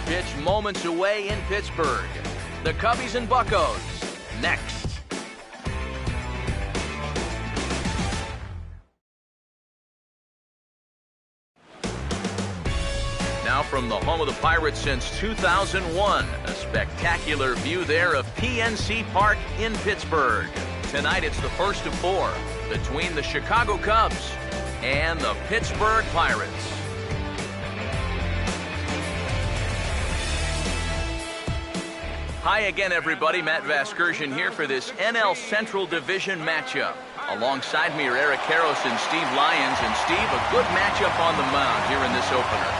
pitch moments away in Pittsburgh. The Cubbies and Buccos, next. Now from the home of the Pirates since 2001, a spectacular view there of PNC Park in Pittsburgh. Tonight it's the first of four between the Chicago Cubs and the Pittsburgh Pirates. Hi again, everybody. Matt Vasgersian here for this NL Central Division matchup. Alongside me are Eric Karros and Steve Lyons. And Steve, a good matchup on the mound here in this opener.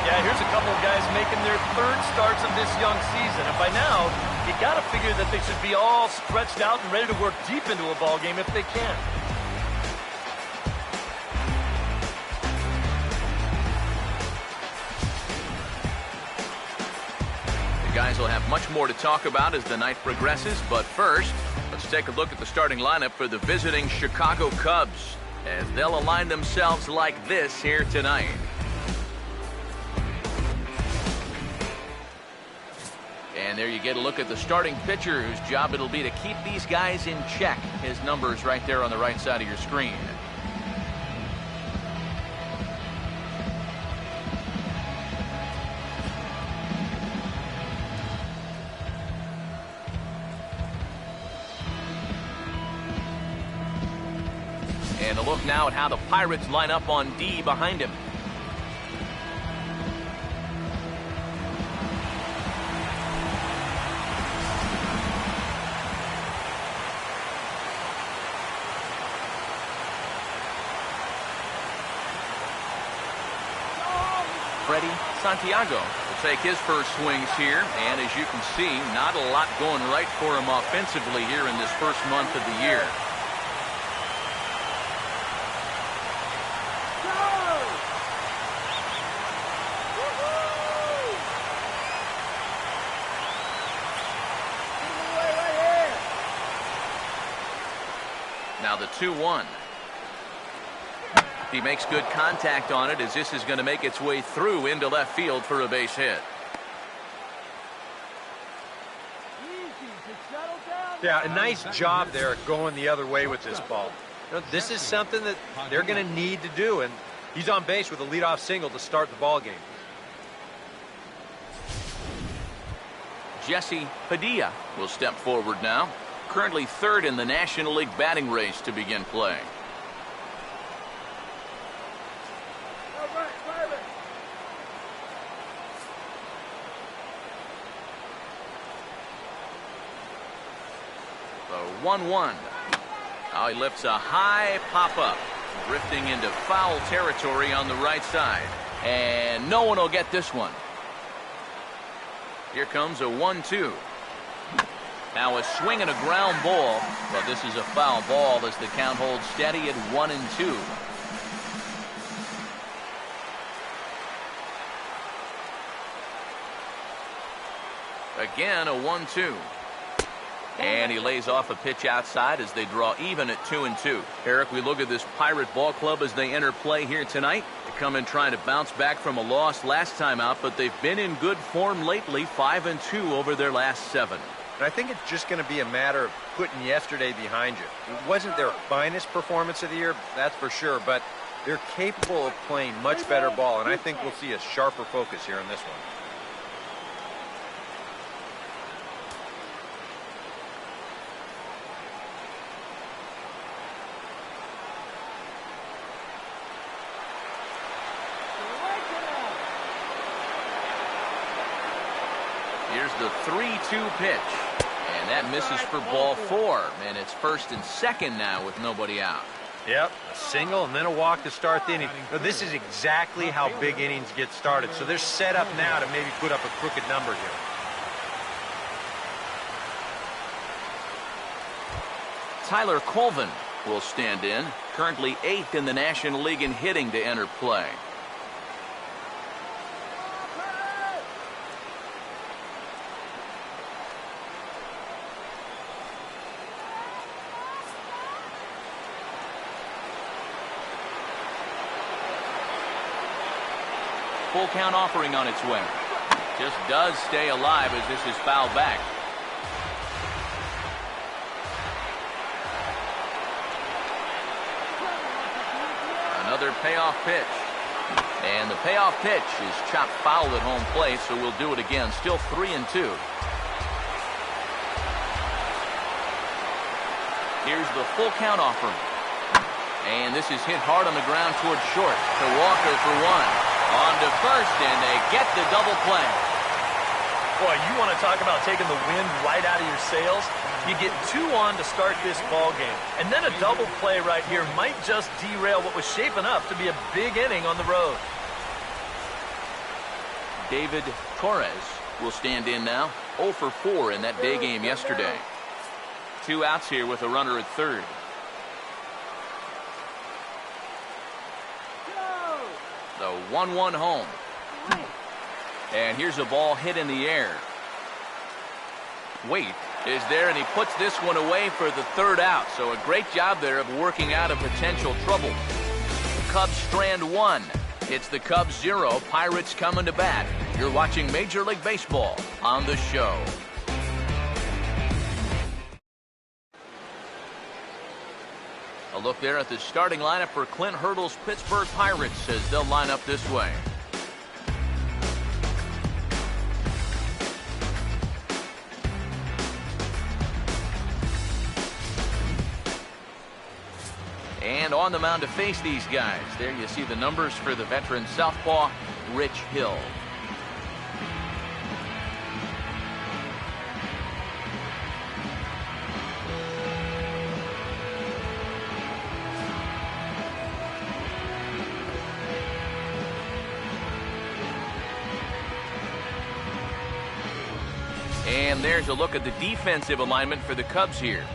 Yeah, here's a couple of guys making their third starts of this young season. And by now, you got to figure that they should be all stretched out and ready to work deep into a ball game if they can. The guys will have much more to talk about as the night progresses, but first, let's take a look at the starting lineup for the visiting Chicago Cubs as they'll align themselves like this here tonight. And there you get a look at the starting pitcher whose job it'll be to keep these guys in check. His number is right there on the right side of your screen. And a look now at how the Pirates line up on D behind him. Freddie Santiago will take his first swings here, and as you can see, not a lot going right for him offensively here in this first month of the year. Now the 2-1. He makes good contact on it as this is going to make its way through into left field for a base hit. Yeah, a nice job there going the other way with this ball. You know, this is something that they're going to need to do, and he's on base with a leadoff single to start the ball game. Jesse Padilla will step forward now. Currently third in the National League batting race to begin play. The 1-1. Now he lifts a high pop-up, drifting into foul territory on the right side. And no one will get this one. Here comes a 1-2. Now a swing and a ground ball, but this is a foul ball as the count holds steady at 1-2. Again a 1-2. And he lays off a pitch outside as they draw even at 2-2. Eric, we look at this Pirate ball club as they enter play here tonight. They come in trying to bounce back from a loss last time out, but they've been in good form lately, 5-2 over their last 7. And I think it's just going to be a matter of putting yesterday behind you. It wasn't their finest performance of the year, that's for sure, but they're capable of playing much better ball, and I think we'll see a sharper focus here in this one. Here's the 3-2 pitch, and that misses for ball 4, and it's first and second now with nobody out. Yep, a single and then a walk to start the inning. Now, this is exactly how big innings get started, so they're set up now to maybe put up a crooked number here. Tyler Colvin will stand in, currently 8th in the National League in hitting to enter play. Full count offering on its way. Just does stay alive as this is fouled back. Another payoff pitch. And the payoff pitch is chopped foul at home plate, so we'll do it again. Still 3-2. Here's the full count offering. And this is hit hard on the ground towards short to Walker for one. On to first, and they get the double play. Boy, you want to talk about taking the wind right out of your sails? You get 2 on to start this ball game, and then a double play right here might just derail what was shaping up to be a big inning on the road. David Torres will stand in now. 0 for 4 in that day game yesterday. 2 outs here with a runner at third. The 1-1 home. And here's a ball hit in the air. Waite is there, and he puts this one away for the third out. So a great job there of working out of potential trouble. Cubs strand 1. It's the Cubs 0. Pirates coming to bat. You're watching Major League Baseball on the show. A look there at the starting lineup for Clint Hurdle's Pittsburgh Pirates as they'll line up this way. And on the mound to face these guys. There you see the numbers for the veteran southpaw, Rich Hill. And there's a look at the defensive alignment for the Cubs here.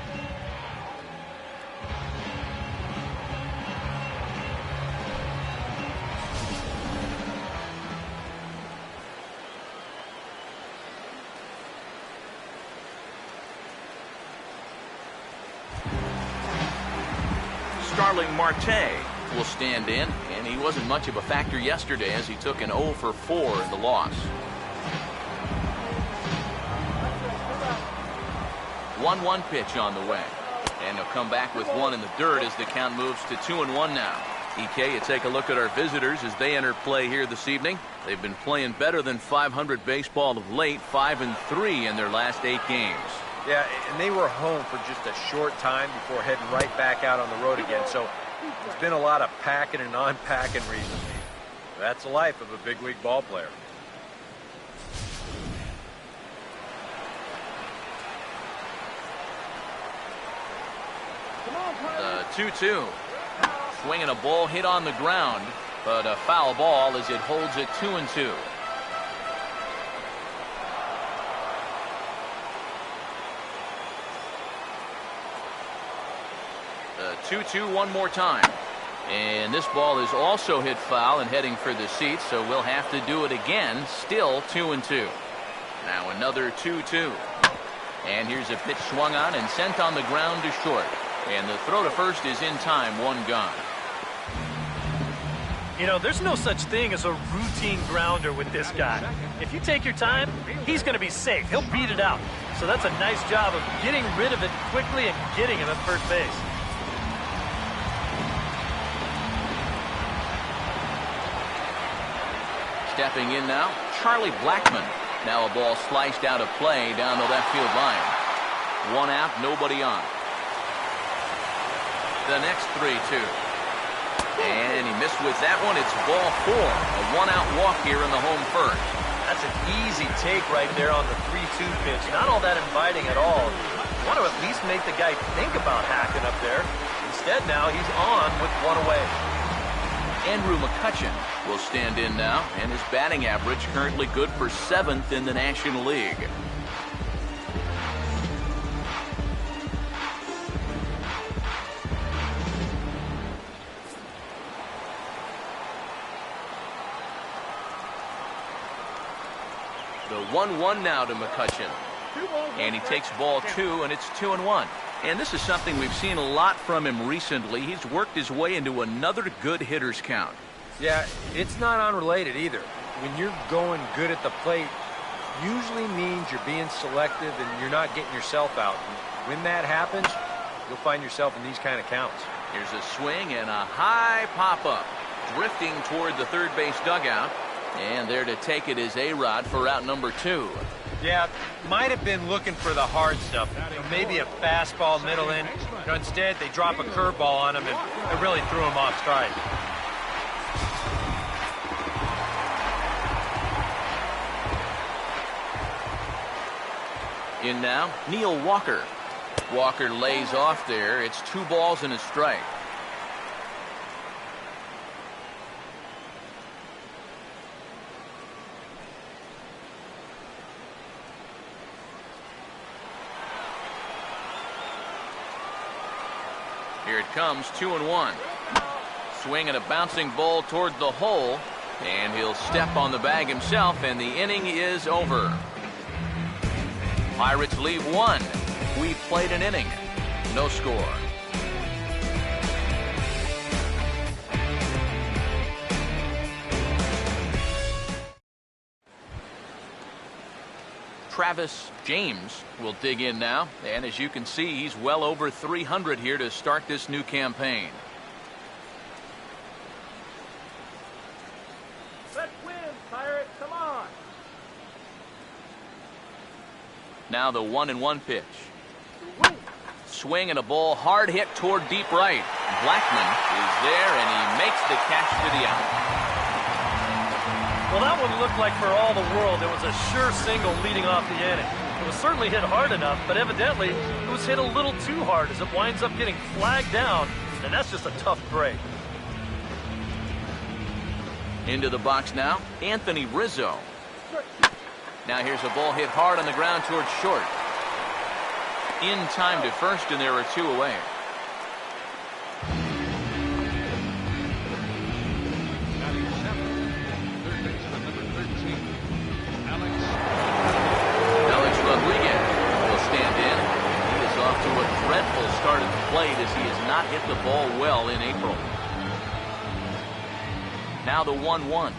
Marte will stand in, and he wasn't much of a factor yesterday as he took an 0 for 4 in the loss. 1-1 pitch on the way, and he'll come back with 1 in the dirt as the count moves to 2-1 now. EK, you take a look at our visitors as they enter play here this evening. They've been playing better than .500 baseball of late, 5-3 in their last 8 games. Yeah, and they were home for just a short time before heading right back out on the road again. So there's been a lot of packing and unpacking recently. That's the life of a big league ball player. The 2-2. Swinging a ball hit on the ground, but a foul ball as it holds it 2-2. The 2-2 one more time. And this ball is also hit foul and heading for the seats, so we'll have to do it again. Still 2-2. Now another 2-2. And here's a pitch swung on and sent on the ground to short. And the throw to first is in time, 1 gone. You know, there's no such thing as a routine grounder with this guy. If you take your time, he's going to be safe. He'll beat it out. So that's a nice job of getting rid of it quickly and getting him at first base. Stepping in now, Charlie Blackmon. Now a ball sliced out of play down the left field line. 1 out, nobody on. The next 3-2. And he missed with that one. It's ball 4. A 1-out walk here in the home first. That's an easy take right there on the 3-2 pitch. Not all that inviting at all. You want to at least make the guy think about hacking up there. Instead now he's on with 1 away. Andrew McCutchen will stand in now, and his batting average currently good for 7th in the National League. The 1-1 now to McCutchen. And he takes ball 2, and it's 2-1. And this is something we've seen a lot from him recently. He's worked his way into another good hitter's count. Yeah, it's not unrelated either. When you're going good at the plate, usually means you're being selective and you're not getting yourself out. And when that happens, you'll find yourself in these kind of counts. Here's a swing and a high pop-up. Drifting toward the third base dugout. And there to take it is A-Rod for out number 2. Yeah, might have been looking for the hard stuff. Maybe a fastball middle in. Instead, they drop a curveball on him, and it really threw him off stride. In now, Neil Walker. Walker lays off there. It's 2 balls and a strike. Here it comes, 2-1. Swing and a bouncing ball toward the hole, and he'll step on the bag himself, and the inning is over. Pirates lead 1. We played an inning. No score. Travis James will dig in now, and as you can see, he's well over 300 here to start this new campaign. Let's win, Pirates, come on. Now the 1-1 pitch. Swing and a ball hard hit toward deep right. Blackman is there, and he makes the catch for the out. Well, that one looked like for all the world it was a sure single leading off the inning. It was certainly hit hard enough, but evidently it was hit a little too hard as it winds up getting flagged down, and that's just a tough break. Into the box now, Anthony Rizzo. Now here's a ball hit hard on the ground towards short. In time to first, and there are 2 away. As he has not hit the ball well in April. Now the 1-1.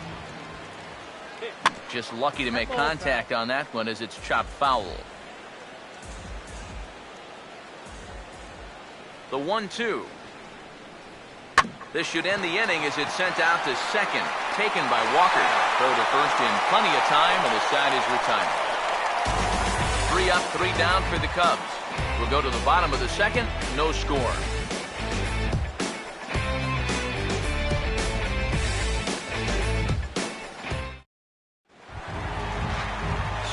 Just lucky to make contact on that one as it's chopped foul. The 1-2. This should end the inning as it's sent out to second. Taken by Walker. Throw to first in plenty of time, and the side is retired. 3 up, 3 down for the Cubs. We'll go to the bottom of the second. No score.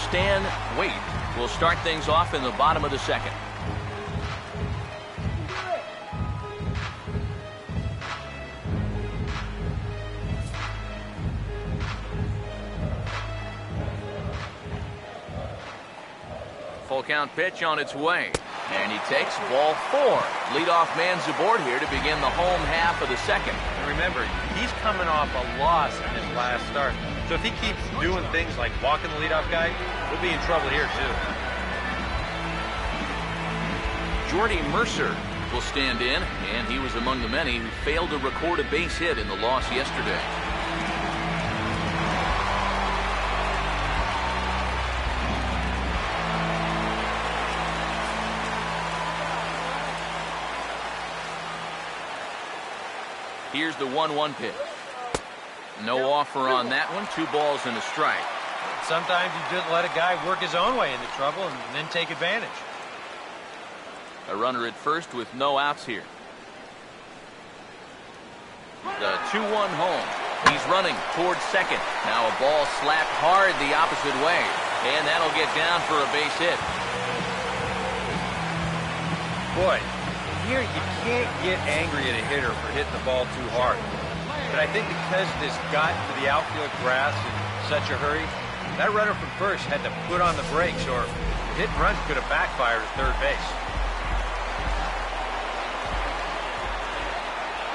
Stan Waite will start things off in the bottom of the second. Full count pitch on its way. And he takes ball 4. Leadoff man's aboard here to begin the home half of the second. And remember, he's coming off a loss in his last start. So if he keeps doing things like walking the leadoff guy, we'll be in trouble here too. Jordy Mercer will stand in, and he was among the many who failed to record a base hit in the loss yesterday. Here's the 1-1 pitch. No offer on that one. 2 balls and a strike. Sometimes you just let a guy work his own way into trouble and then take advantage. A runner at first with no outs here. The 2-1 home. He's running towards second. Now a ball slapped hard the opposite way. And that'll get down for a base hit. Boy, here you can't get angry at a hitter for hitting the ball too hard. But I think because this got to the outfield grass in such a hurry, that runner from first had to put on the brakes, or the hit and run could have backfired at third base.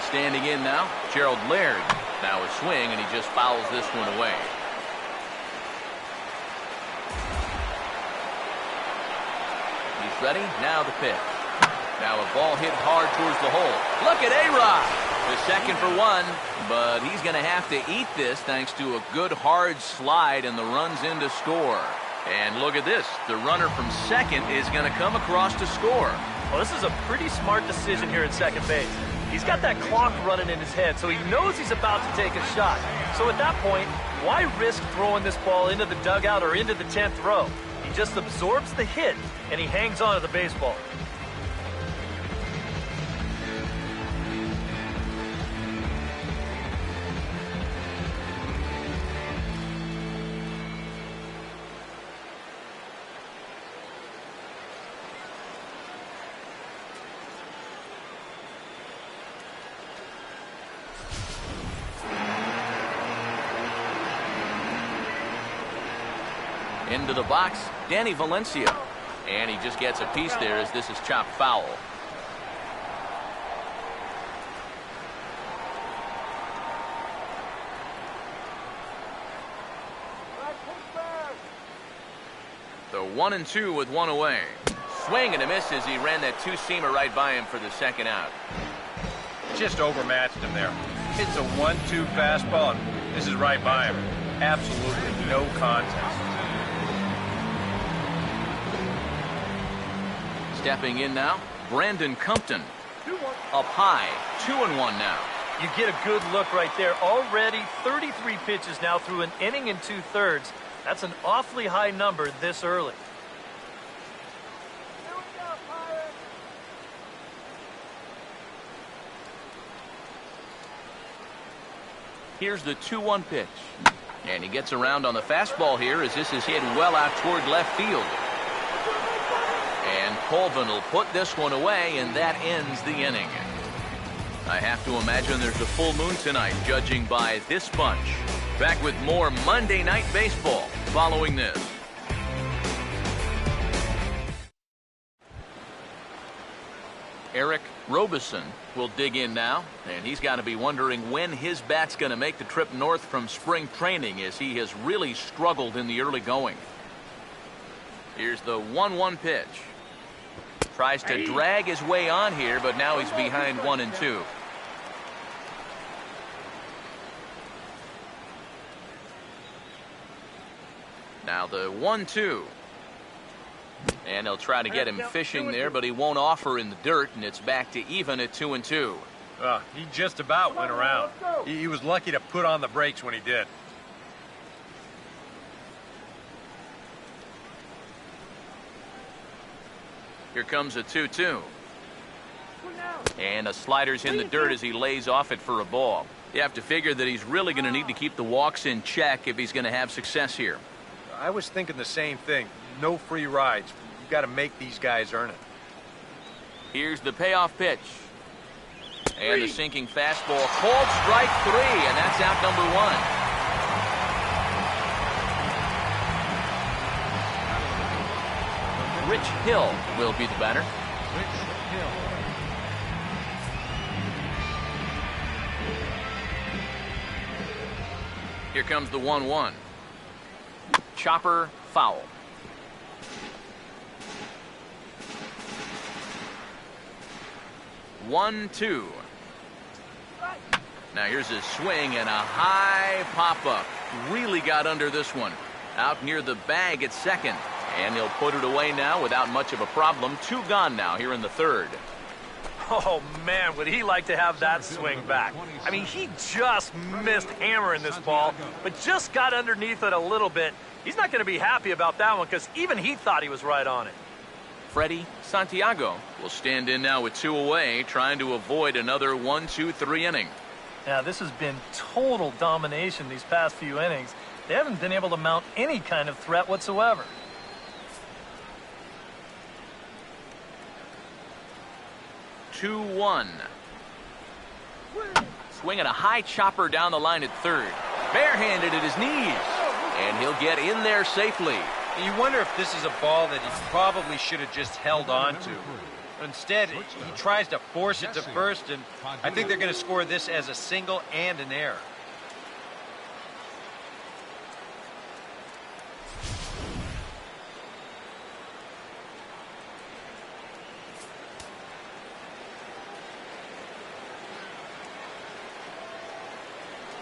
Standing in now, Gerald Laird. Now a swing, and he just fouls this one away. He's ready. Now the pitch. Now a ball hit hard towards the hole. Look at A-Rod. The second for 1, but he's going to have to eat this thanks to a good hard slide and the runs in to score. And look at this. The runner from second is going to come across to score. Well, this is a pretty smart decision here at second base. He's got that clock running in his head, so he knows he's about to take a shot. So at that point, why risk throwing this ball into the dugout or into the 10th row? He just absorbs the hit, and he hangs on to the baseball. Into the box, Danny Valencia. And he just gets a piece there as this is chopped foul. The 1-2 with one away. Swing and a miss as he ran that two-seamer right by him for the second out. Just overmatched him there. It's a 1-2 fastball, and this is right by him. Absolutely no contest. Stepping in now, Brandon Compton. Up high, 2-1 now. You get a good look right there. Already 33 pitches now through an inning and 2/3. That's an awfully high number this early. Here's the 2-1 pitch. And he gets around on the fastball here as this is hit well out toward left field. And Colvin will put this one away, and that ends the inning. I have to imagine there's a full moon tonight, judging by this bunch. Back with more Monday Night Baseball following this. Eric Robeson will dig in now, and he's got to be wondering when his bat's going to make the trip north from spring training, as he has really struggled in the early going. Here's the 1-1 pitch. Tries to drag his way on here, but now he's behind 1-2. Now the 1-2. And they'll try to get him fishing there, but he won't offer in the dirt, and it's back to even at 2-2. He just about went around. He was lucky to put on the brakes when he did. Here comes a 2-2. And a slider's in the dirt as he lays off it for a ball. You have to figure that he's really going to need to keep the walks in check if he's going to have success here. I was thinking the same thing. No free rides. You got to make these guys earn it. Here's the payoff pitch. And the sinking fastball. Called strike 3, and that's out number 1. Rich Hill will be the batter. Here comes the 1-1. Chopper foul. One, 2. Now here's a swing and a high pop-up. Really got under this one. Out near the bag at second. And he'll put it away now without much of a problem. 2 gone now here in the 3rd. Oh, man, would he like to have that swing back. I mean, he just missed hammering this ball, but just got underneath it a little bit. He's not going to be happy about that one because even he thought he was right on it. Freddie Santiago will stand in now with 2 away, trying to avoid another 1-2-3 inning. Now, this has been total domination these past few innings. They haven't been able to mount any kind of threat whatsoever. 2-1. Swinging a high chopper down the line at third. Barehanded at his knees. And he'll get in there safely. You wonder if this is a ball that he probably should have just held on to. Instead, he tries to force it to first, and I think they're going to score this as a single and an error.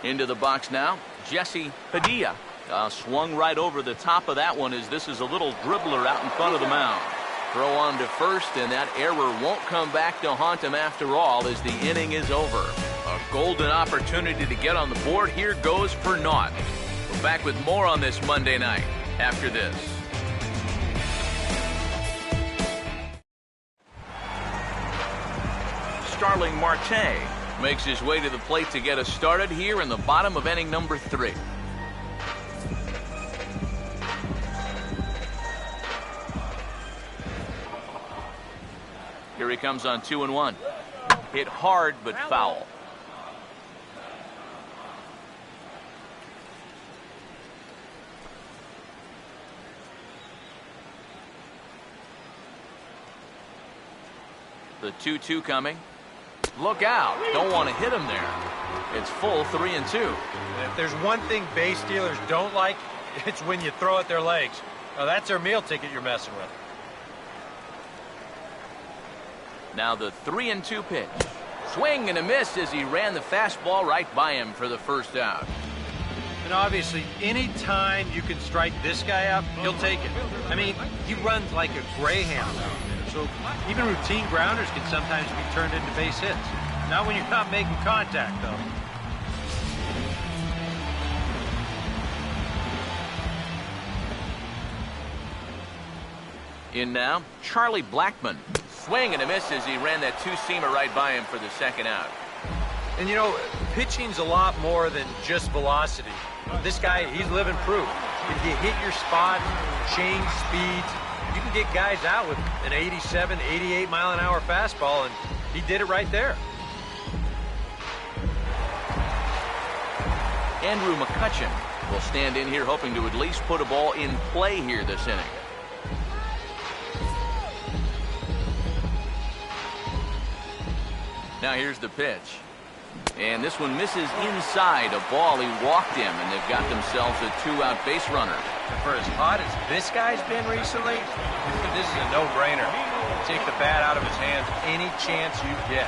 Into the box now, Jesse Padilla. Swung right over the top of that one as this is a little dribbler out in front of the mound. Throw on to first, and that error won't come back to haunt him after all as the inning is over. A golden opportunity to get on the board here goes for naught. We're back with more on this Monday night after this. Starling Marte makes his way to the plate to get us started here in the bottom of inning number 3. Here he comes on 2-1. Hit hard but foul. The 2-2 coming. Look out. Don't want to hit him there. It's full 3-2. And if there's one thing base stealers don't like, it's when you throw at their legs. Well, that's their meal ticket you're messing with. Now the 3-2 pitch. Swing and a miss as he ran the fastball right by him for the first out. And obviously, any time you can strike this guy out, he'll take it. I mean, he runs like a greyhound out there. So even routine grounders can sometimes be turned into base hits. Not when you're not making contact, though. In now, Charlie Blackmon. Swing and a miss as he ran that two-seamer right by him for the second out. And you know, pitching's a lot more than just velocity. This guy, he's living proof. If you hit your spot, change speeds, you can get guys out with an 87, 88 mile an hour fastball, and he did it right there. Andrew McCutchen will stand in here hoping to at least put a ball in play here this inning. Now here's the pitch. And this one misses inside a ball. He walked him, and they've got themselves a 2-out base runner. And for as hot as this guy's been recently, this is a no-brainer. Take the bat out of his hands any chance you get.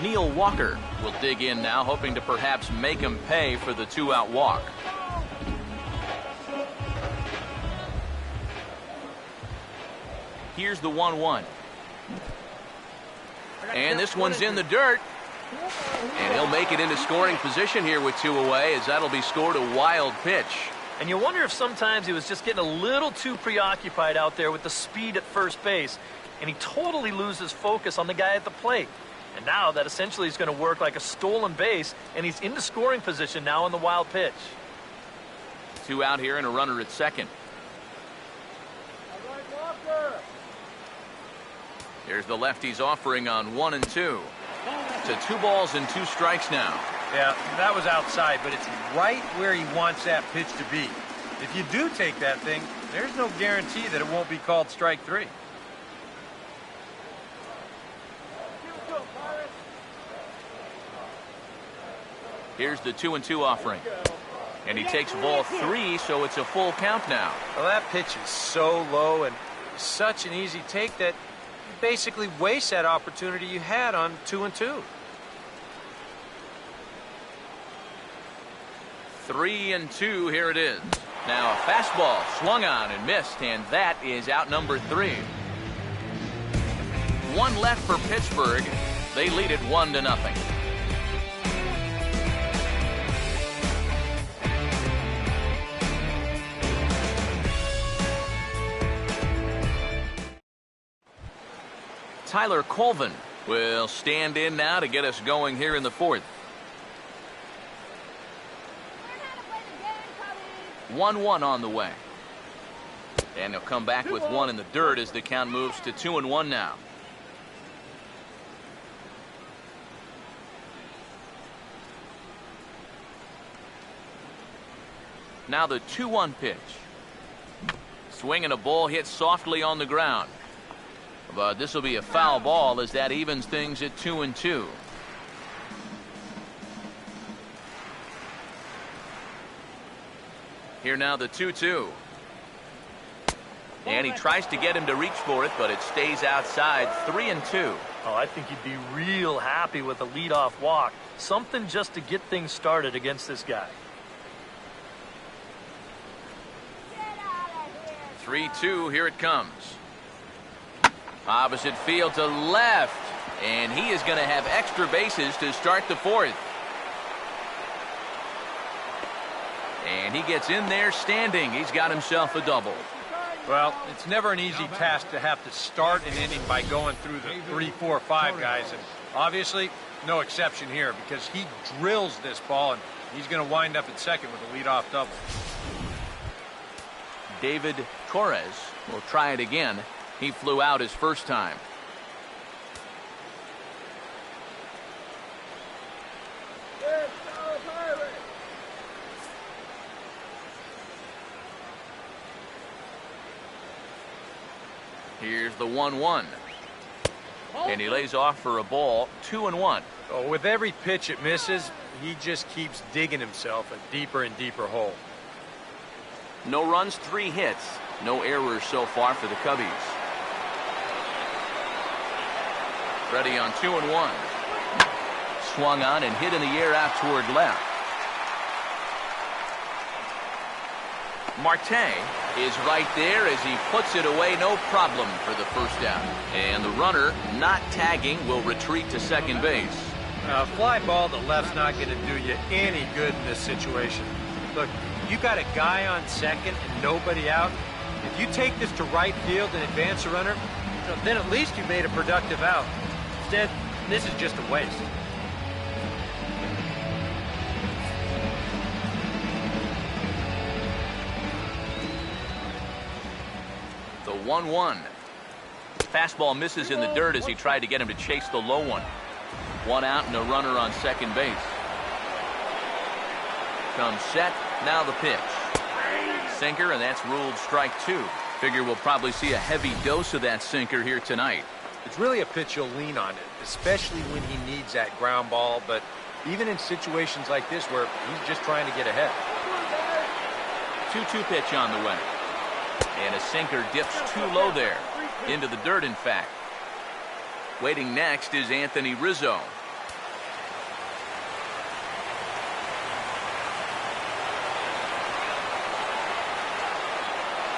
Neil Walker will dig in now, hoping to perhaps make him pay for the 2-out walk. Here's the 1-1. And this one's in the dirt. And he'll make it into scoring position here with 2 away, as that'll be scored a wild pitch. And you wonder if sometimes he was just getting a little too preoccupied out there with the speed at first base, and he totally loses focus on the guy at the plate. And now that essentially is going to work like a stolen base, and he's into scoring position now on the wild pitch. 2 out here and a runner at second. Here's the lefty's offering on 1 and 2. To 2 balls and 2 strikes now. Yeah, that was outside, but it's right where he wants that pitch to be. If you do take that thing, there's no guarantee that it won't be called strike 3. Here's the 2-2 offering. And he takes ball 3, so it's a full count now. Well, that pitch is so low and such an easy take that basically waste that opportunity you had on 2 and 2. 3 and 2, here it is. Now a fastball swung on and missed, and that is out number 3. 1 left for Pittsburgh. They lead it 1-0. Tyler Colvin will stand in now to get us going here in the 4th. 1-1 on the way. And he'll come back with 1 in the dirt as the count moves to 2-1 now. Now the 2-1 pitch. Swing and a ball hit softly on the ground. But this will be a foul ball as that evens things at 2 and 2. Here now the 2-2. And he tries to get him to reach for it, but it stays outside. 3 and 2. Oh, I think he'd be real happy with a leadoff walk. Something just to get things started against this guy. 3-2, here it comes. Opposite field to left. And he is going to have extra bases to start the fourth. And he gets in there standing. He's got himself a double. Well, it's never an easy task to have to start an inning by going through the 3, 4, 5 guys. And obviously, no exception here because he drills this ball, and he's going to wind up at second with a leadoff double. David Torres will try it again. He flew out his first time. Here's the 1-1. And he lays off for a ball, 2-1. Oh, with every pitch it misses, he just keeps digging himself a deeper and deeper hole. No runs, 3 hits. No errors so far for the Cubbies. Ready on 2-1. Swung on and hit in the air out toward left. Marte is right there as he puts it away, no problem for the first out. And the runner, not tagging, will retreat to second base. A fly ball to left's not going to do you any good in this situation. Look, you got a guy on second and nobody out. If you take this to right field and advance a runner, then at least you made a productive out. Instead, this is just a waste. The 1-1. Fastball misses in the dirt as he tried to get him to chase the low one. 1 out and a runner on second base. Comes set. Now the pitch. Sinker, and that's ruled strike 2. Figure we'll probably see a heavy dose of that sinker here tonight. It's really a pitch you'll lean on it, especially when he needs that ground ball, but even in situations like this where he's just trying to get ahead. 2-2 pitch on the way. And a sinker dips too low there. Into the dirt, in fact. Waiting next is Anthony Rizzo.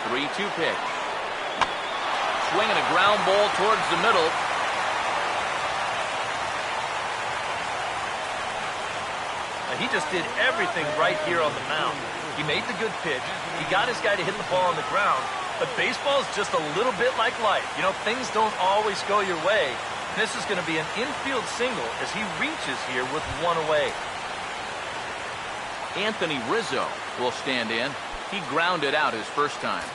The 3-2 pitch. Swinging a ground ball towards the middle. He just did everything right here on the mound. He made the good pitch. He got his guy to hit the ball on the ground. But baseball is just a little bit like life. You know, things don't always go your way. This is going to be an infield single as he reaches here with 1 away. Anthony Rizzo will stand in. He grounded out his first time.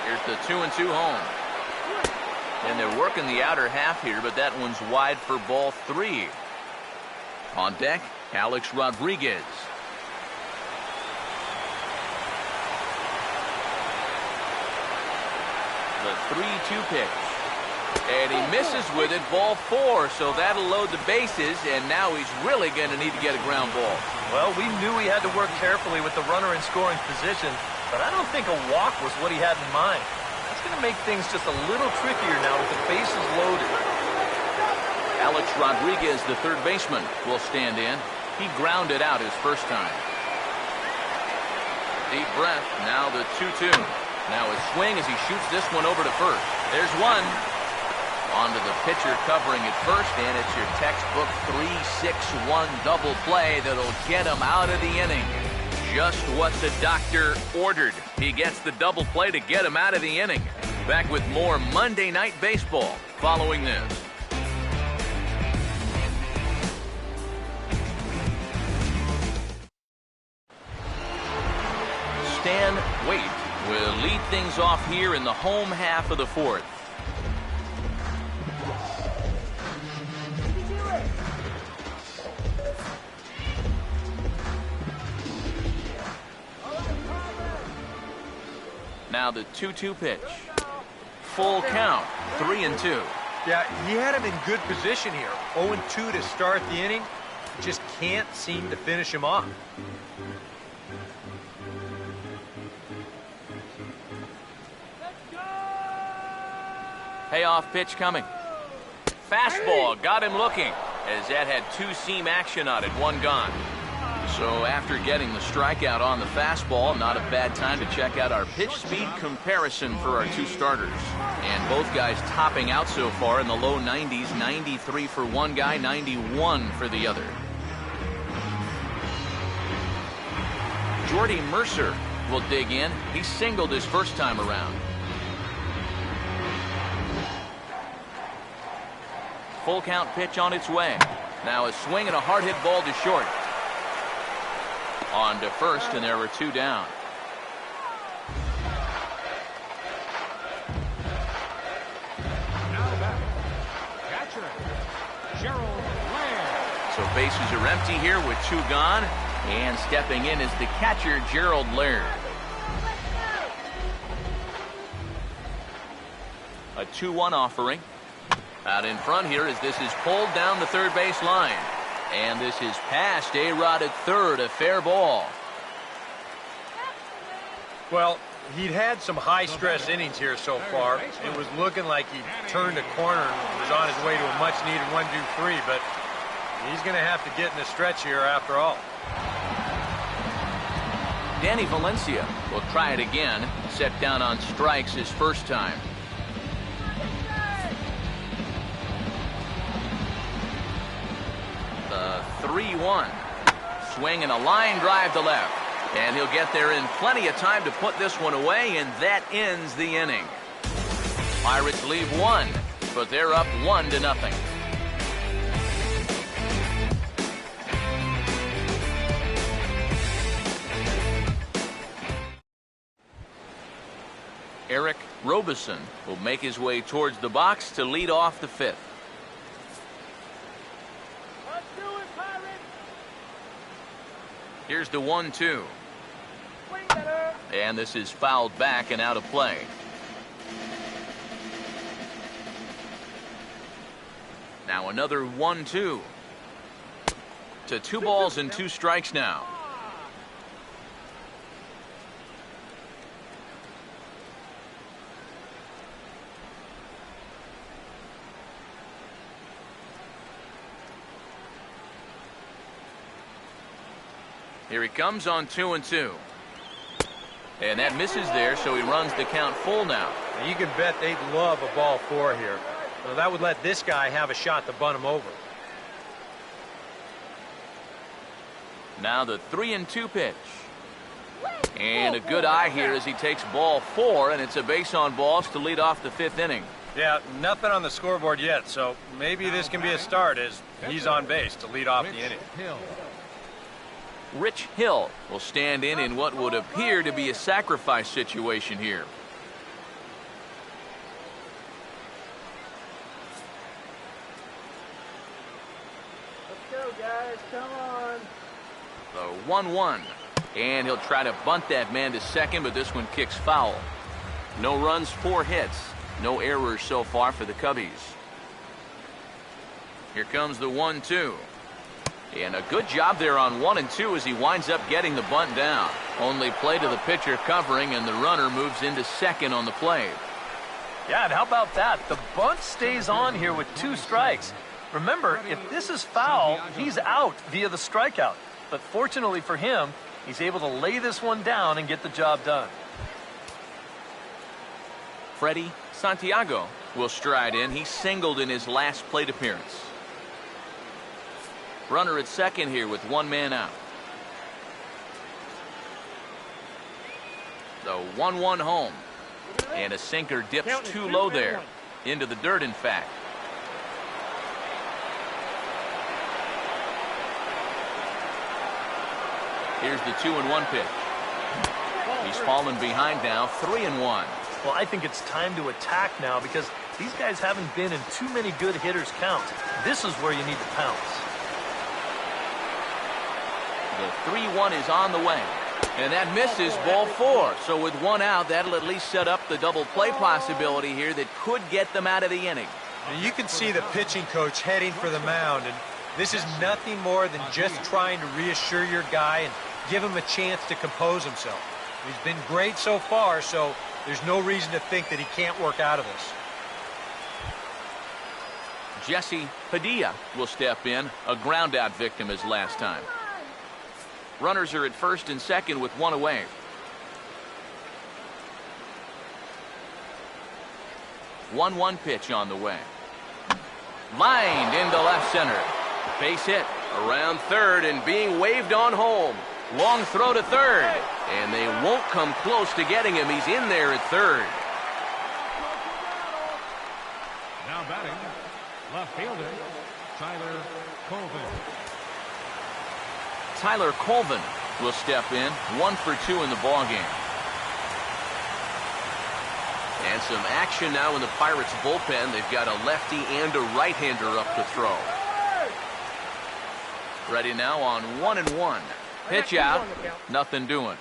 Here's the 2-2 home. And they're working the outer half here, but that one's wide for ball 3. On deck, Alex Rodriguez. The 3-2 pitch. And he misses with it, ball 4, so that'll load the bases, and now he's really going to need to get a ground ball. Well, we knew he had to work carefully with the runner in scoring position, but I don't think a walk was what he had in mind. That's going to make things just a little trickier now with the bases loaded. Alex Rodriguez, the third baseman, will stand in. He grounded out his first time. Deep breath, now the 2-2. Now his swing as he shoots this one over to first. There's one. Onto the pitcher covering at first, and it's your textbook 3-6-1 double play that'll get him out of the inning. Just what the doctor ordered. He gets the double play to get him out of the inning. Back with more Monday Night Baseball following this. Stan Waite will lead things off here in the home half of the fourth. Now the 2-2 pitch. Full count, 3-2. Yeah, he had him in good position here. 0-2 to start the inning. Just can't seem to finish him off. Payoff pitch coming. Fastball got him looking as that had 2-seam action on it, 1 gone. So after getting the strikeout on the fastball, not a bad time to check out our pitch speed comparison for our two starters. And both guys topping out so far in the low 90s, 93 for one guy, 91 for the other. Jordy Mercer will dig in. He singled his first time around. Full count pitch on its way. Now a swing and a hard hit ball to short. On to first, and there were two down. So bases are empty here with two gone, and stepping in is the catcher, Gerald Laird. A 2-1 offering. Out in front here as this is pulled down the third base line. And this is past A-Rod at third, a fair ball. Well, he'd had some high-stress innings here so far. It was looking like he turned a corner and was on his way to a much-needed 1-2-3, but he's going to have to get in the stretch here after all. Danny Valencia will try it again. Set down on strikes his first time. The 3-1. Swing and a line drive to left. And he'll get there in plenty of time to put this one away, and that ends the inning. Pirates leave one, but they're up 1-0. Eric Robeson will make his way towards the box to lead off the fifth. Here's the 1-2. And this is fouled back and out of play. Now another 1-2. To 2 balls and 2 strikes now. Here he comes on 2-2. And that misses there, so he runs the count full now. You can bet they'd love a ball 4 here. Well, that would let this guy have a shot to bunt him over. Now the 3-2 pitch. And a good eye here as he takes ball 4, and it's a base on balls to lead off the 5th inning. Yeah, nothing on the scoreboard yet, so maybe this can be a start as he's on base to lead off the inning. Rich Hill will stand in what would appear to be a sacrifice situation here. Let's go, guys. Come on. The 1-1. And he'll try to bunt that man to second, but this one kicks foul. No runs, 4 hits. No errors so far for the Cubbies. Here comes the 1-2. And a good job there on 1 and 2 as he winds up getting the bunt down. Only play to the pitcher covering, and the runner moves into second on the play. Yeah, and how about that? The bunt stays on here with 2 strikes. Remember, if this is foul, he's out via the strikeout. But fortunately for him, he's able to lay this one down and get the job done. Freddie Santiago will stride in. He singled in his last plate appearance. Runner at second here with 1 man out. The 1-1 home. And a sinker dips too low there. Into the dirt, in fact. Here's the 2-1 pitch. He's fallen behind now, 3-1. Well, I think it's time to attack now because these guys haven't been in too many good hitters' counts. This is where you need to pounce. The 3-1 is on the way. And that misses, ball 4. So with 1 out, that'll at least set up the double play possibility here that could get them out of the inning. And you can see the pitching coach heading for the mound, and this is nothing more than just trying to reassure your guy and give him a chance to compose himself. He's been great so far, so there's no reason to think that he can't work out of this. Jesse Padilla will step in, a ground-out victim his last time. Runners are at first and second with one away. One pitch on the way. Lined into left center. Base hit around third and being waved on home. Long throw to third. And they won't come close to getting him. He's in there at third. Now batting, left fielder, Tyler Colvin. Tyler Colvin will step in. 1 for 2 in the ballgame. And some action now in the Pirates bullpen. They've got a lefty and a right-hander up to throw. Ready now on 1-1. Pitch out. Nothing doing.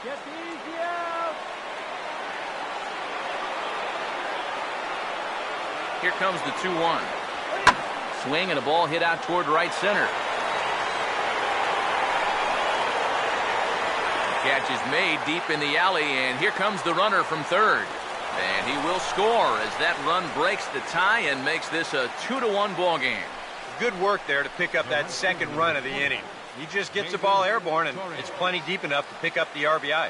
Get easy out. Here comes the 2-1. Swing and a ball hit out toward right center. Catch is made deep in the alley, and here comes the runner from third. And he will score as that run breaks the tie and makes this a 2-1 ball game. Good work there to pick up that second run of the inning. He just gets the ball airborne, and it's plenty deep enough to pick up the RBI.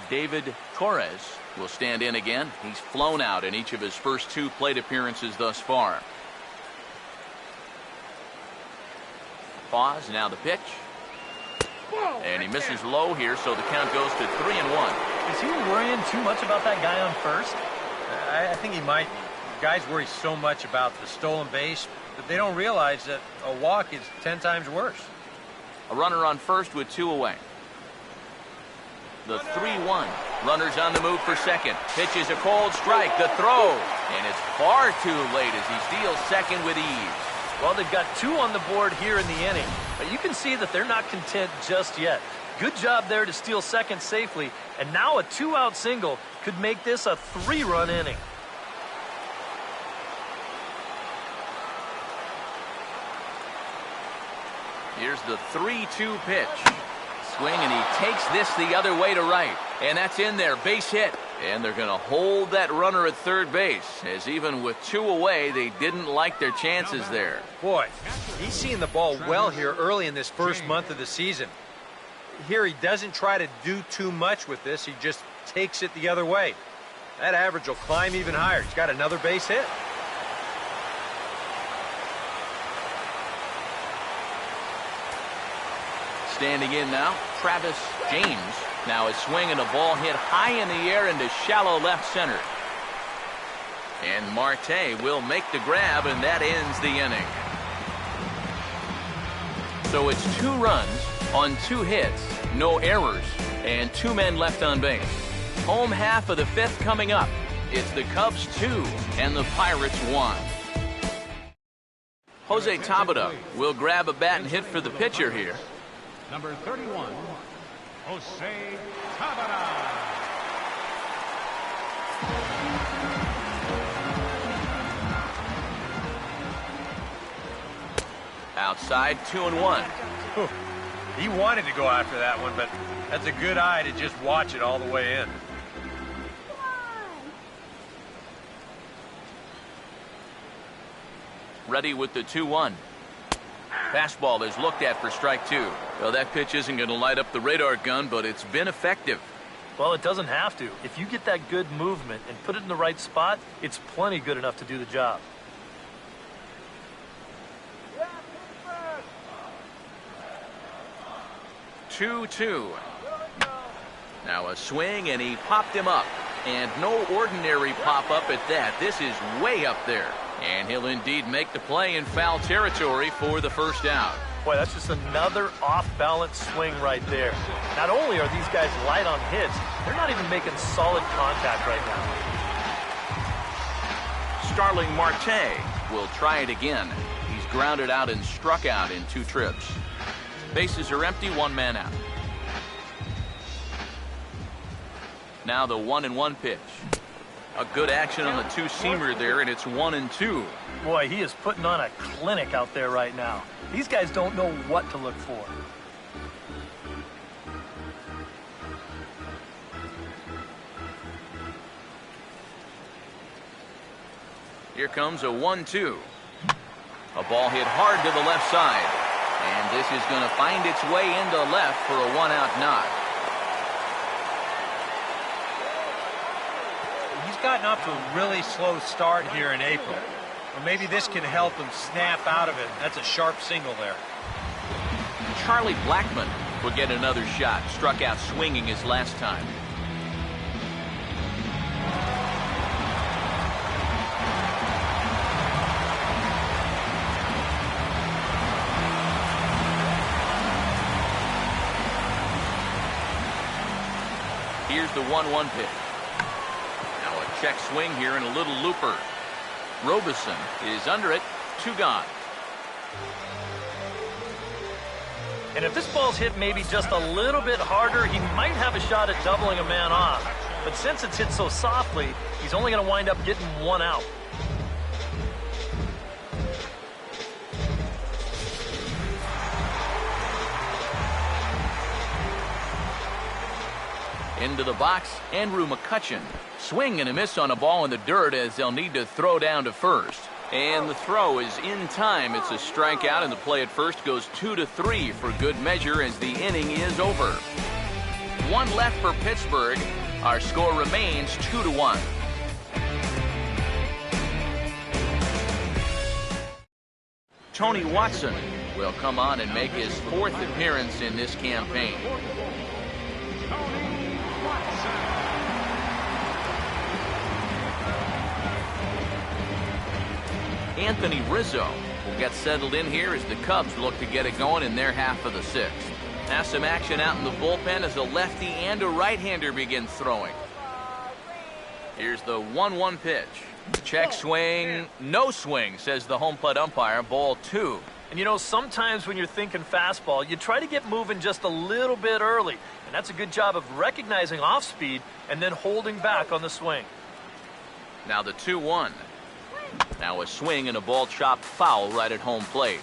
David Torres will stand in again. He's flown out in each of his first 2 plate appearances thus far. Pause, now the pitch. And he misses low here, so the count goes to 3-1. Is he worrying too much about that guy on first? I think he might be. Guys worry so much about the stolen base, but they don't realize that a walk is 10 times worse. A runner on first with 2 away. The 3-1. Runners on the move for second. Pitches a cold strike. The throw. And it's far too late as he steals second with ease. Well, they've got 2 on the board here in the inning, but you can see that they're not content just yet. Good job there to steal second safely, and now a 2-out single could make this a 3-run inning. Here's the 3-2 pitch. Swing, and he takes this the other way to right. And that's in there. Base hit. And they're going to hold that runner at third base, as even with 2 away, they didn't like their chances there. Boy, he's seeing the ball well here early in this first month of the season. Here he doesn't try to do too much with this. He just takes it the other way. That average will climb even higher. He's got another base hit. Standing in now, Travis James. Now a swing and a ball hit high in the air into shallow left center. And Marte will make the grab, and that ends the inning. So it's 2 runs on 2 hits, no errors, and 2 men left on base. Home half of the 5th coming up. It's the Cubs 2 and the Pirates 1. Jose Tabata will grab a bat and hit for the pitcher here. Number 31, Jose Tabata. Outside, 2-1. He wanted to go after that one, but that's a good eye to just watch it all the way in. Ready with the 2-1. Fastball is looked at for strike 2. Well, that pitch isn't going to light up the radar gun, but it's been effective. Well, it doesn't have to. If you get that good movement and put it in the right spot, it's plenty good enough to do the job. Yeah, Pittsburgh. 2-2. Now a swing, and he popped him up. And no ordinary pop-up at that. This is way up there. And he'll indeed make the play in foul territory for the first out. Boy, that's just another off-balance swing right there. Not only are these guys light on hits, they're not even making solid contact right now. Starling Marte will try it again. He's grounded out and struck out in 2 trips. Bases are empty, 1 man out. Now the 1-1 pitch. A good action on the 2-seamer there, and it's 1-2. Boy, he is putting on a clinic out there right now. These guys don't know what to look for. Here comes a 1-2. A ball hit hard to the left side. And this is going to find its way into left for a 1-out knock. He's gotten off to a really slow start here in April. Or maybe this can help him snap out of it. That's a sharp single there. Charlie Blackmon will get another shot. Struck out swinging his last time. Here's the 1-1 pitch. Now a check swing here and a little looper. Robeson is under it. 2 gone. And if this ball's hit maybe just a little bit harder, he might have a shot at doubling a man off. But since it's hit so softly, he's only going to wind up getting 1 out. Into the box, Andrew McCutchen. Swing and a miss on a ball in the dirt as they'll need to throw down to first. And the throw is in time. It's a strikeout, and the play at first goes 2-3 for good measure as the inning is over. 1 left for Pittsburgh. Our score remains 2-1. Tony Watson will come on and make his 4th appearance in this campaign. Anthony Rizzo will get settled in here as the Cubs look to get it going in their half of the 6th. Now some action out in the bullpen as a lefty and a right-hander begin throwing. Here's the 1-1 pitch. Check swing, no swing, says the home plate umpire. Ball 2. And you know, sometimes when you're thinking fastball, you try to get moving just a little bit early. And that's a good job of recognizing off speed and then holding back on the swing. Now the 2-1. Now a swing and a ball chopped foul right at home plate.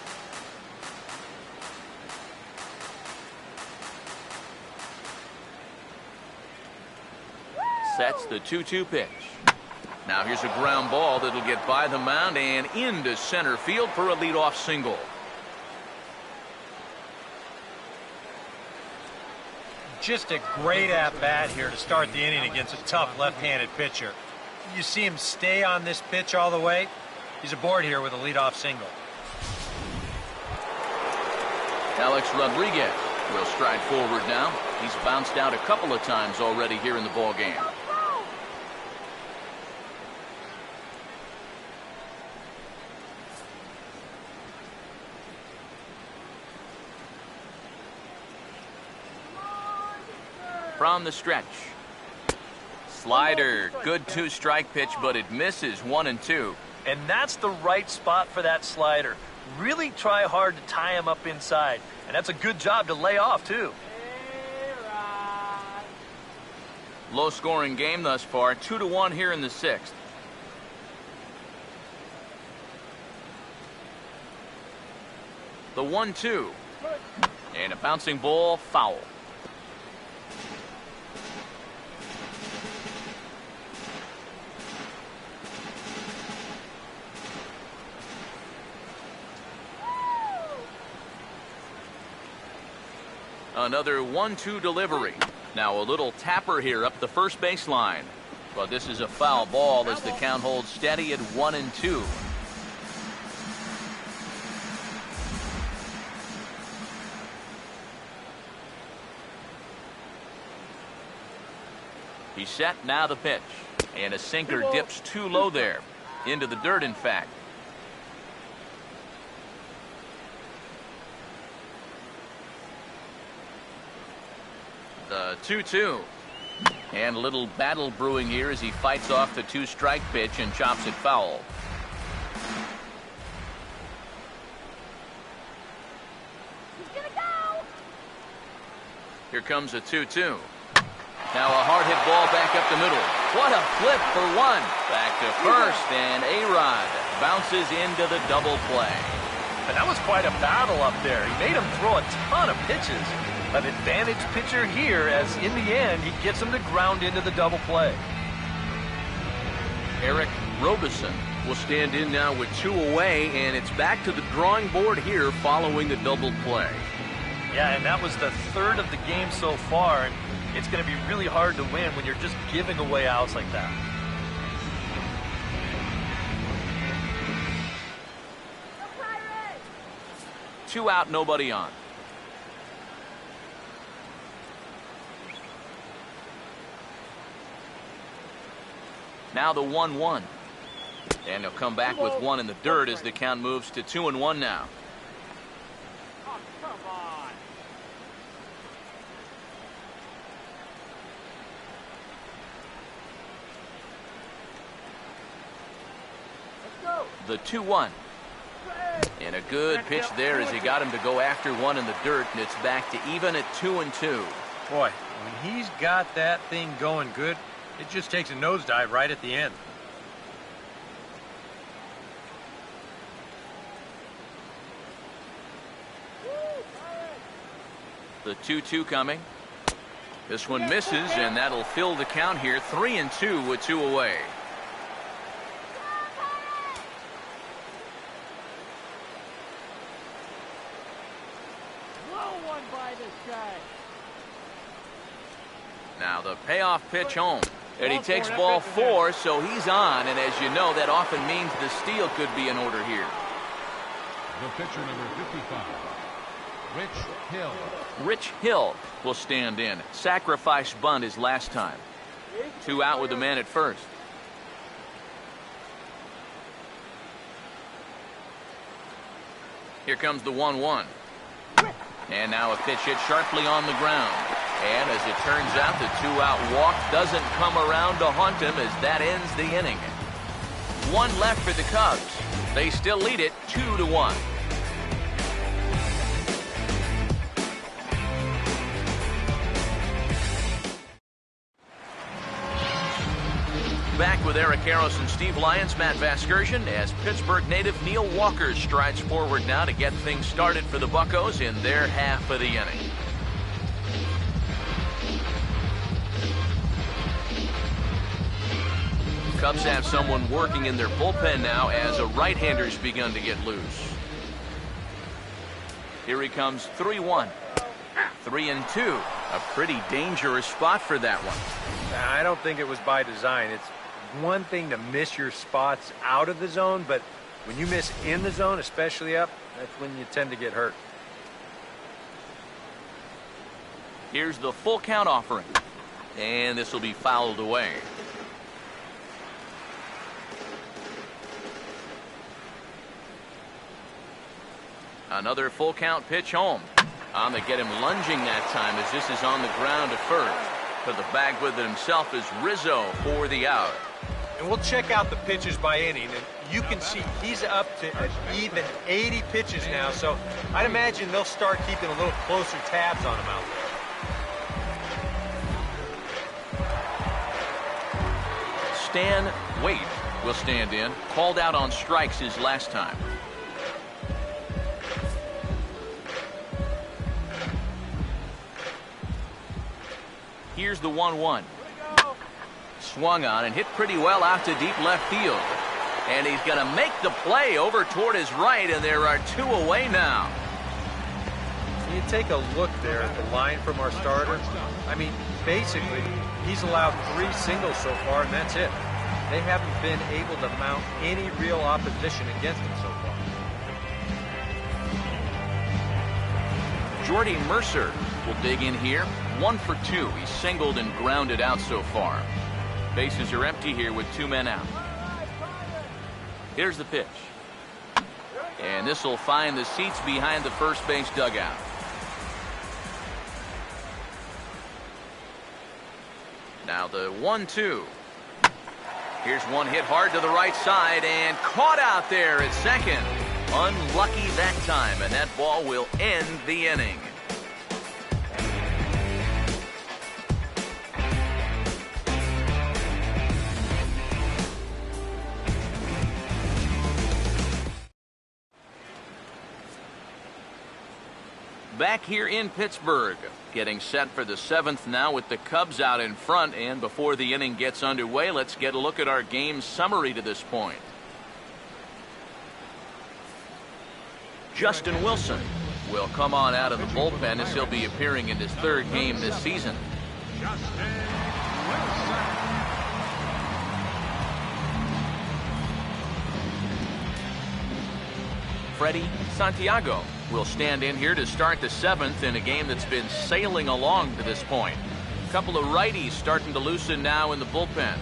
Sets the 2-2 pitch. Now here's a ground ball that'll get by the mound and into center field for a leadoff single. Just a great at-bat here to start the inning against a tough left-handed pitcher. You see him stay on this pitch all the way. He's aboard here with a leadoff single. Alex Rodriguez will stride forward now. He's bounced out a couple of times already here in the ball game. From the stretch. Slider, good 2-strike pitch, but it misses 1-2. And that's the right spot for that slider. Really try hard to tie him up inside. And that's a good job to lay off, too. Low-scoring game thus far, 2-1 here in the 6th. The 1-2. And a bouncing ball, foul. Another 1-2 delivery. Now a little tapper here up the first baseline. But this is a foul ball as the count holds steady at 1-2. He's set, now the pitch. And a sinker dips too low there. Into the dirt, in fact. The 2-2. And a little battle brewing here as he fights off the 2-strike pitch and chops it foul. He's gonna go. Here comes a 2-2. Now a hard hit ball back up the middle. What a flip for 1. Back to first, and A-Rod bounces into the double play. And that was quite a battle up there. He made him throw a ton of pitches. An advantage pitcher here, as in the end, he gets him to ground into the double play. Eric Robeson will stand in now with 2 away, and it's back to the drawing board here following the double play. Yeah, and that was the 3rd of the game so far, and it's going to be really hard to win when you're just giving away outs like that. Two out, nobody on. Now the 1-1. And they'll come back with 1 in the dirt as the count moves to 2-1 now. Oh, come on. Let's go. The 2-1. And a good pitch there as he got him to go after 1 in the dirt, and it's back to even at 2-2. Boy, when he's got that thing going good, it just takes a nosedive right at the end. The 2-2 coming. This one misses, and that'll fill the count here. 3-2 with 2 away. Now the payoff pitch home. And he takes ball 4, so he's on. And as you know, that often means the steal could be in order here. The pitcher, number 55, Rich Hill. Rich Hill will stand in. Sacrifice bunt his last time. 2 out with the man at first. Here comes the 1-1. And now a pitch hit sharply on the ground. And as it turns out, the 2-out walk doesn't come around to haunt him as that ends the inning. 1 left for the Cubs. They still lead it 2-1. Back with Eric Harris and Steve Lyons, Matt Vasgersian, as Pittsburgh native Neil Walker strides forward now to get things started for the Buccos in their half of the inning. Cubs have someone working in their bullpen now as a right-hander's begun to get loose. Here he comes, 3-1. 3-2. A pretty dangerous spot for that one. I don't think it was by design. It's one thing to miss your spots out of the zone, but when you miss in the zone, especially up, that's when you tend to get hurt. Here's the full count offering. And this will be fouled away. Another full count pitch home. On to get him lunging that time as this is on the ground at first. To the bag with it himself is Rizzo for the out. And we'll check out the pitches by inning, and you can see he's up to an even 80 pitches now, so I'd imagine they'll start keeping a little closer tabs on him out there. Stan Waite will stand in. Called out on strikes his last time. Here's the 1-1. Swung on and hit pretty well out to deep left field. And he's going to make the play over toward his right, and there are 2 away now. So you take a look there at the line from our starter. I mean, basically, he's allowed 3 singles so far, and that's it. They haven't been able to mount any real opposition against him so far. Jordy Mercer will dig in here. 1 for 2. He's singled and grounded out so far. Bases are empty here with 2 men out. Here's the pitch. And this will find the seats behind the first base dugout. Now the 1-2. Here's one hit hard to the right side and caught out there at second. Unlucky that time, and that ball will end the inning. Back here in Pittsburgh, getting set for the 7th now with the Cubs out in front. And before the inning gets underway, let's get a look at our game summary to this point. Justin Wilson will come on out of the bullpen as he'll be appearing in his 3rd game this season. Freddie Santiago will stand in here to start the 7th in a game that's been sailing along to this point. A couple of righties starting to loosen now in the bullpen.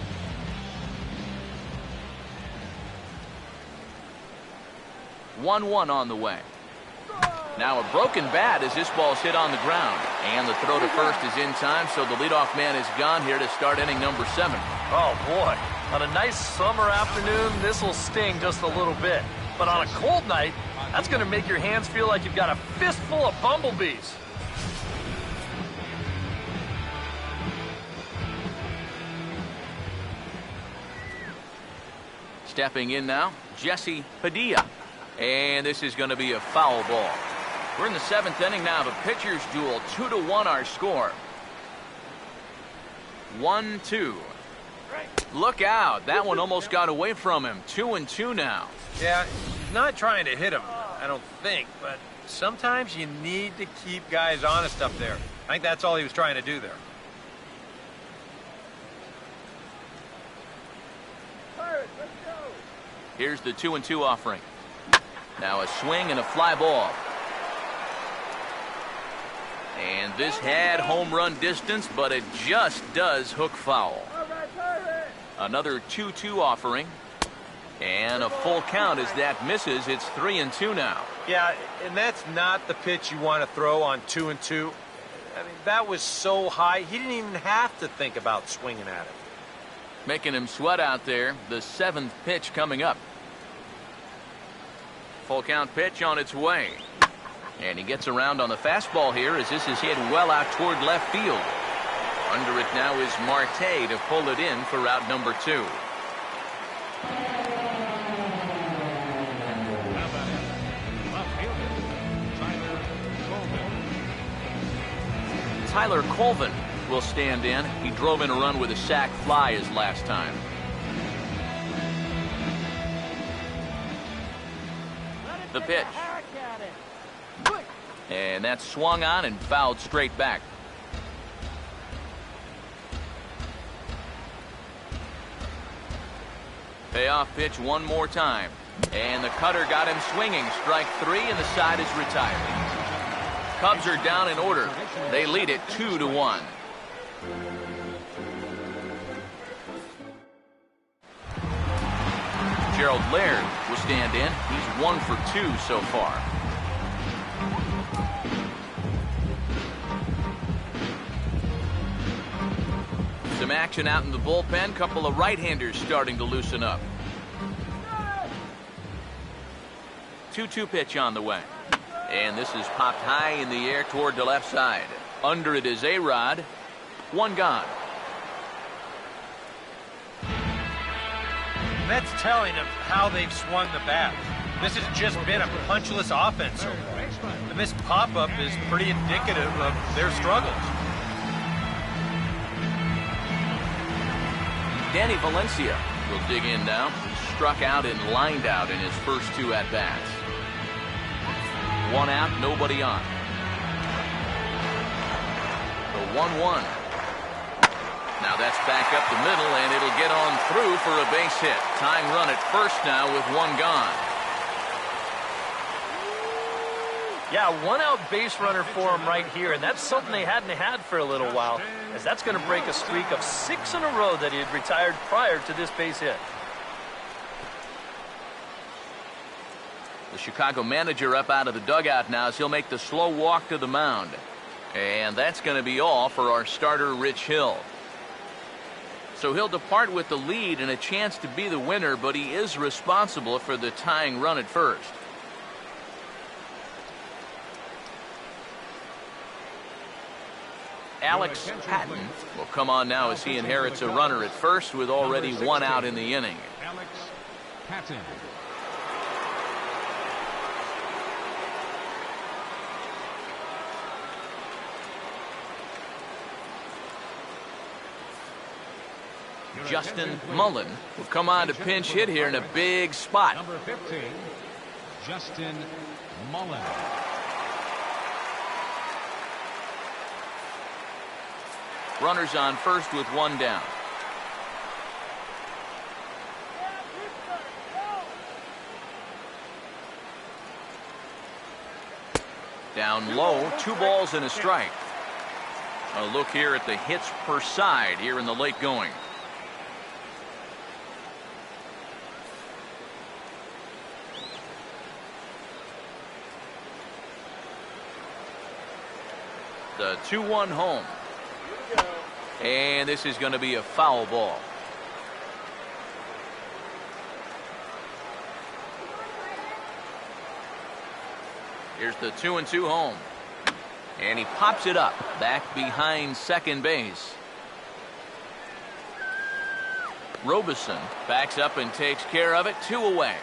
1-1 on the way. Now a broken bat as this ball's hit on the ground. And the throw to first is in time, so the leadoff man is gone here to start inning number 7. Oh, boy. On a nice summer afternoon, this will sting just a little bit. But on a cold night, that's going to make your hands feel like you've got a fistful of bumblebees. Stepping in now, Jesse Padilla. And this is going to be a foul ball. We're in the 7th inning now of a pitcher's duel. 2-1 our score. 1-2. Look out. That one almost got away from him. 2-2 now. Yeah, he's not trying to hit him, I don't think, but sometimes you need to keep guys honest up there. I think that's all he was trying to do there. Here's the 2-2 offering. Now a swing and a fly ball. And this had home run distance, but it just does hook foul. Another 2-2 offering. And a full count as that misses. It's 3-2 now. Yeah, and that's not the pitch you want to throw on 2-2. I mean, that was so high, he didn't even have to think about swinging at it. Making him sweat out there. The 7th pitch coming up. Full count pitch on its way. And he gets around on the fastball here as this is hit well out toward left field. Under it now is Marte to pull it in for out number 2. Tyler Colvin will stand in. He drove in a run with a sac fly his last time. The pitch. And that's swung on and fouled straight back. Payoff pitch one more time. And the cutter got him swinging. Strike 3 and the side is retired. Cubs are down in order. They lead it 2-1. Gerald Laird will stand in. He's 1 for 2 so far. Some action out in the bullpen. Couple of right-handers starting to loosen up. 2-2 pitch on the way. And this is popped high in the air toward the left side. Under it is A-Rod. 1 gone. That's telling of how they've swung the bat. This has just been a punchless offense so far. And this pop-up is pretty indicative of their struggles. Danny Valencia will dig in now. He struck out and lined out in his first 2 at-bats. 1 out, nobody on. The 1-1. Now that's back up the middle, and it'll get on through for a base hit. Tying run at first now with 1 gone. Yeah, 1 out base runner for him right here, and that's something they hadn't had for a little while, as that's going to break a streak of 6 in a row that he had retired prior to this base hit. The Chicago manager up out of the dugout now as he'll make the slow walk to the mound. And that's going to be all for our starter, Rich Hill. So he'll depart with the lead and a chance to be the winner, but he is responsible for the tying run at first. Alex Patton will come on now as he inherits a runner at first with already 1 out in the inning. Alex Patton. Justin Mullen will come on to pinch hit here in a big spot. Number 15, Justin Mullen. Runners on first with one down. Down low, 2 balls and a strike. A look here at the hits per side here in the late going. The 2-1 home. And this is going to be a foul ball. Here's the 2-2 home. And he pops it up back behind second base. Robeson backs up and takes care of it. 2 away.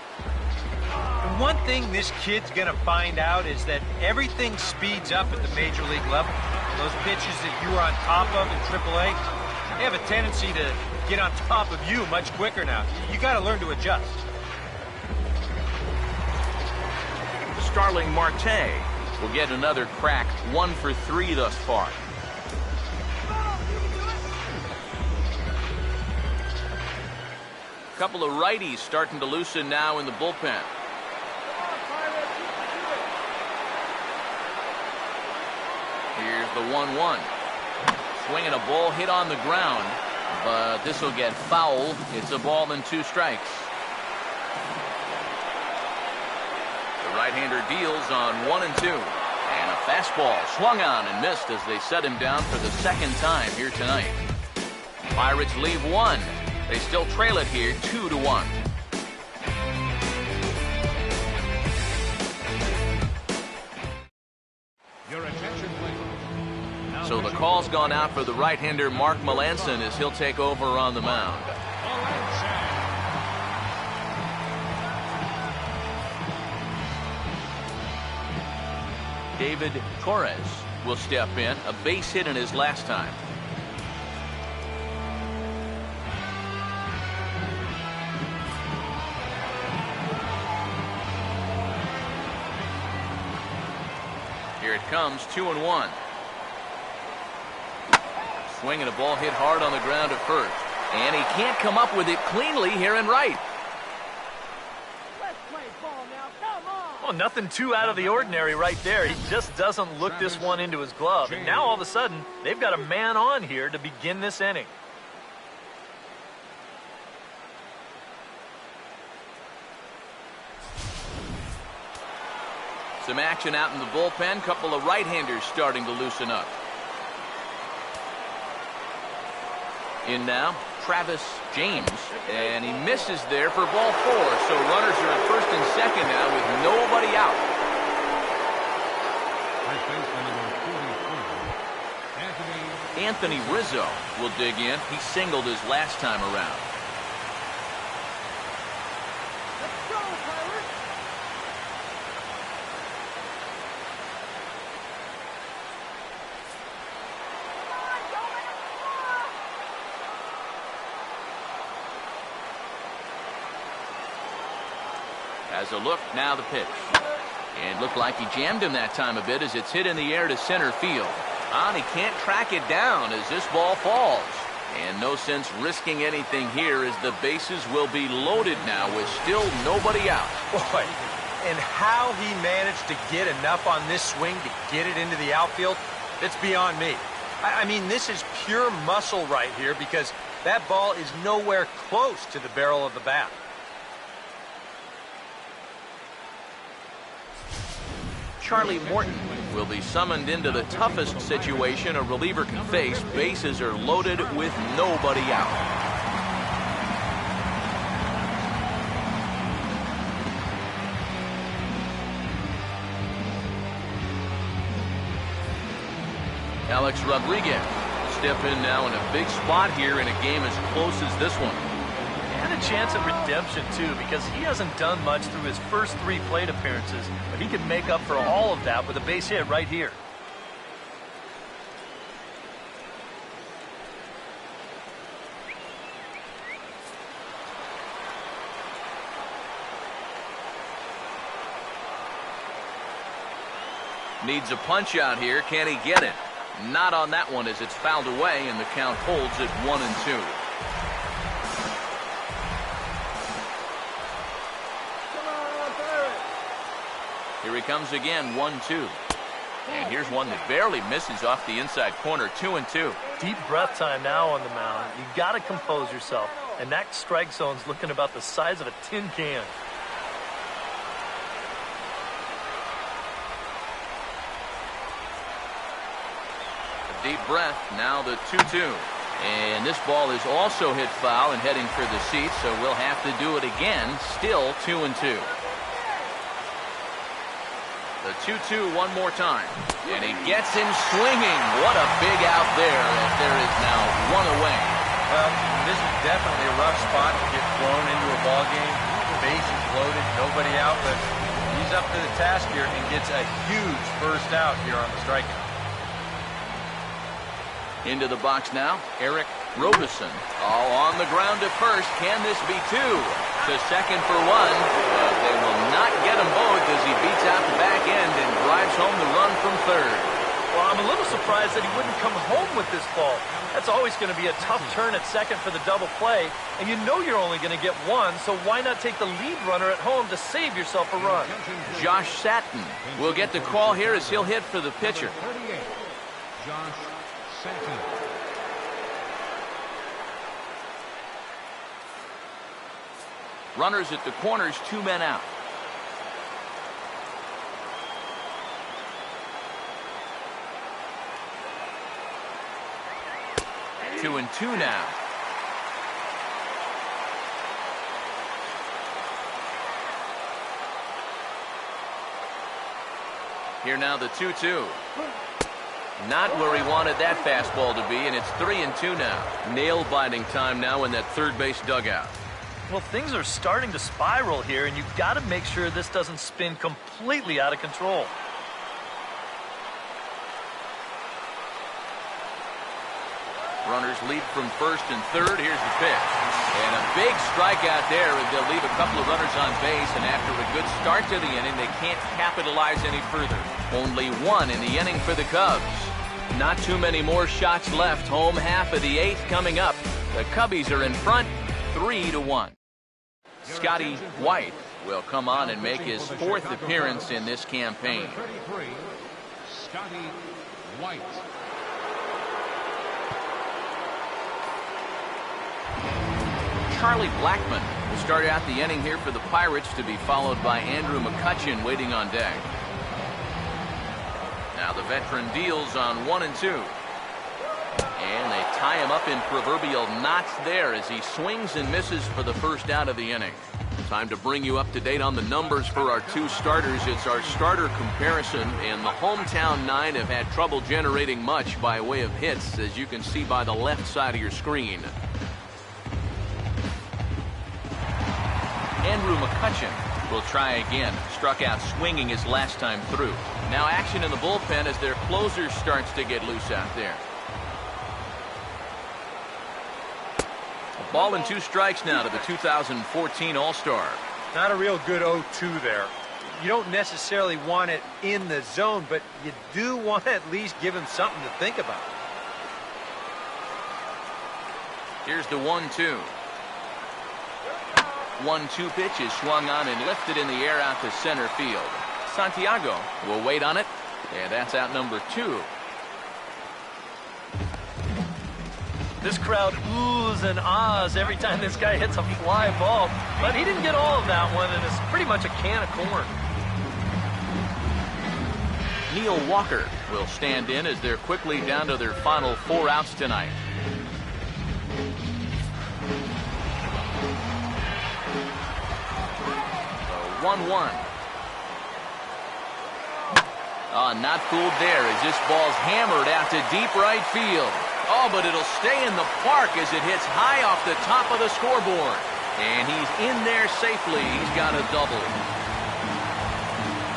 And one thing this kid's going to find out is that everything speeds up at the major league level. Those pitches that you were on top of in AAA, they have a tendency to get on top of you much quicker now. You got to learn to adjust. Starling Marte will get another crack. 1 for 3 thus far. A couple of righties starting to loosen now in the bullpen. Here's the 1-1. Swinging a ball hit on the ground, but this will get foul. It's a ball and 2 strikes. The right-hander deals on 1 and 2. And a fastball swung on and missed as they set him down for the second time here tonight. Pirates leave 1. They still trail it here 2-1. Your attention, please. So the call's gone out for the right-hander Mark Melancon as he'll take over on the mound. David Torres will step in, a base hit in his last time. Here it comes, 2-1. Swinging a ball hit hard on the ground at first. And he can't come up with it cleanly here in right. Well, nothing too out of the ordinary right there. He just doesn't look this one into his glove. And now all of a sudden, they've got a man on here to begin this inning. Some action out in the bullpen. Couple of right-handers starting to loosen up. In now, Travis James, and he misses there for ball 4. So runners are at first and second now with nobody out. First baseman number 44, Anthony Rizzo will dig in. He singled his last time around. Let's go, Pirates! As a look, now the pitch. And looked like he jammed him that time a bit as it's hit in the air to center field. And he can't track it down as this ball falls. And no sense risking anything here as the bases will be loaded now with still nobody out. Boy, and how he managed to get enough on this swing to get it into the outfield, it's beyond me. I mean, this is pure muscle right here because that ball is nowhere close to the barrel of the bat. Charlie Morton will be summoned into the toughest situation a reliever can face. Bases are loaded with nobody out. Alex Rodriguez will step in now in a big spot here in a game as close as this one. And a chance at redemption, too, because he hasn't done much through his first 3 plate appearances, but he could make up for all of that with a base hit right here. Needs a punch out here. Can he get it? Not on that one as it's fouled away, and the count holds at 1-2. Here he comes again, 1-2. And here's one that barely misses off the inside corner, 2-2. Deep breath time now on the mound. You got to compose yourself. And that strike zone's looking about the size of a tin can. A deep breath, now the 2-2. And this ball is also hit foul and heading for the seats, so we'll have to do it again. Still 2-2. The 2-2 one more time. And he gets him swinging. What a big out there as there is now one away. Well, this is definitely a rough spot to get thrown into a ball game. Bases loaded, nobody out, but he's up to the task here and gets a huge first out here on the strikeout. Into the box now, Eric Robison. All on the ground to first. Can this be two? To second for one, but they will not get them both as he beats out the back end and drives home the run from third. Well, I'm a little surprised that he wouldn't come home with this ball. That's always going to be a tough turn at second for the double play, and you know you're only going to get one, so why not take the lead runner at home to save yourself a run? Josh Satin will get the call here as he'll hit for the pitcher. 38, Josh Satin. Runners at the corners, 2 men out. Two and two now. Here now the 2-2. Not where he wanted that fastball to be, and it's 3-2 now. Nail-biting time now in that third base dugout. Well, things are starting to spiral here, and you've got to make sure this doesn't spin completely out of control. Runners lead from first and third. Here's the pitch. And a big strikeout there, and they'll leave a couple of runners on base, and after a good start to the inning, they can't capitalize any further. Only one in the inning for the Cubs. Not too many more shots left. Home half of the eighth coming up. The Cubbies are in front, 3-1. Scotty White will come on and make his fourth appearance in this campaign. 33, Scotty White. Charlie Blackmon will start out the inning here for the Pirates, to be followed by Andrew McCutchen waiting on deck. Now the veteran deals on 1 and 2. And they tie him up in proverbial knots there as he swings and misses for the first out of the inning. Time to bring you up to date on the numbers for our two starters. It's our starter comparison, and the hometown nine have had trouble generating much by way of hits, as you can see by the left side of your screen. Andrew McCutchen will try again. Struck out swinging his last time through. Now action in the bullpen as their closer starts to get loose out there. A ball and 2 strikes now to the 2014 All-Star. Not a real good 0-2 there. You don't necessarily want it in the zone, but you do want to at least give him something to think about. Here's the 1-2. 1-2 pitch is swung on and lifted in the air out to center field. Santiago will wait on it, and that's out number 2. This crowd oohs and ahs every time this guy hits a fly ball, but he didn't get all of that one, and it's pretty much a can of corn. Neil Walker will stand in as they're quickly down to their final 4 outs tonight. So 1-1. Not fooled there as this ball's hammered out to deep right field. Oh, but it'll stay in the park as it hits high off the top of the scoreboard. And he's in there safely. He's got a double.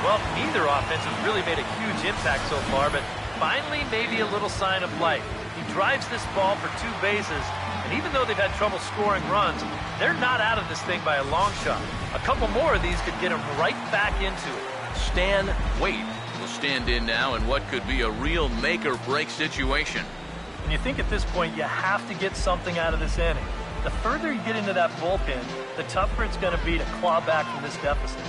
Well, neither offense has really made a huge impact so far, but finally maybe a little sign of life. He drives this ball for 2 bases, and even though they've had trouble scoring runs, they're not out of this thing by a long shot. A couple more of these could get him right back into it. Stan Wade will stand in now in what could be a real make-or-break situation. And you think at this point you have to get something out of this inning. The further you get into that bullpen, the tougher it's going to be to claw back from this deficit.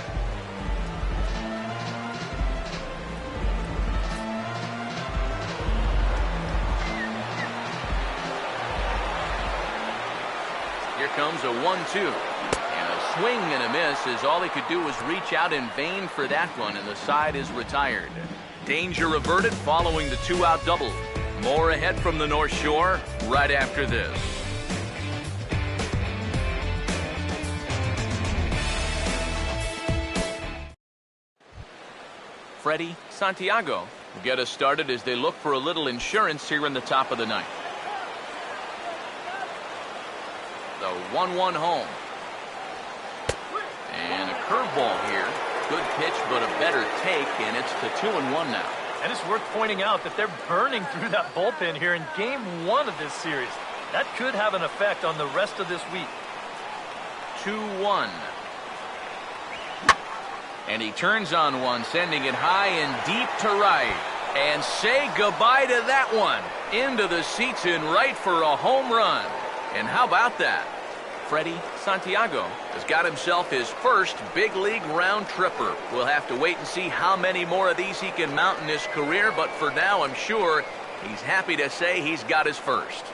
Here comes a 1-2. And a swing and a miss as all he could do was reach out in vain for that one, and the side is retired. Danger averted following the 2-out double. More ahead from the North Shore right after this. Freddie Santiago will get us started as they look for a little insurance here in the top of the ninth. The 1-1 home. And a curveball here. Good pitch, but a better take, and it's the 2-1 now. And it's worth pointing out that they're burning through that bullpen here in game 1 of this series. That could have an effect on the rest of this week. 2-1. And he turns on one, sending it high and deep to right. And say goodbye to that one. Into the seats in right for a home run. And how about that? Freddie Santiago has got himself his first big league round tripper. We'll have to wait and see how many more of these he can mount in his career, but for now I'm sure he's happy to say he's got his first.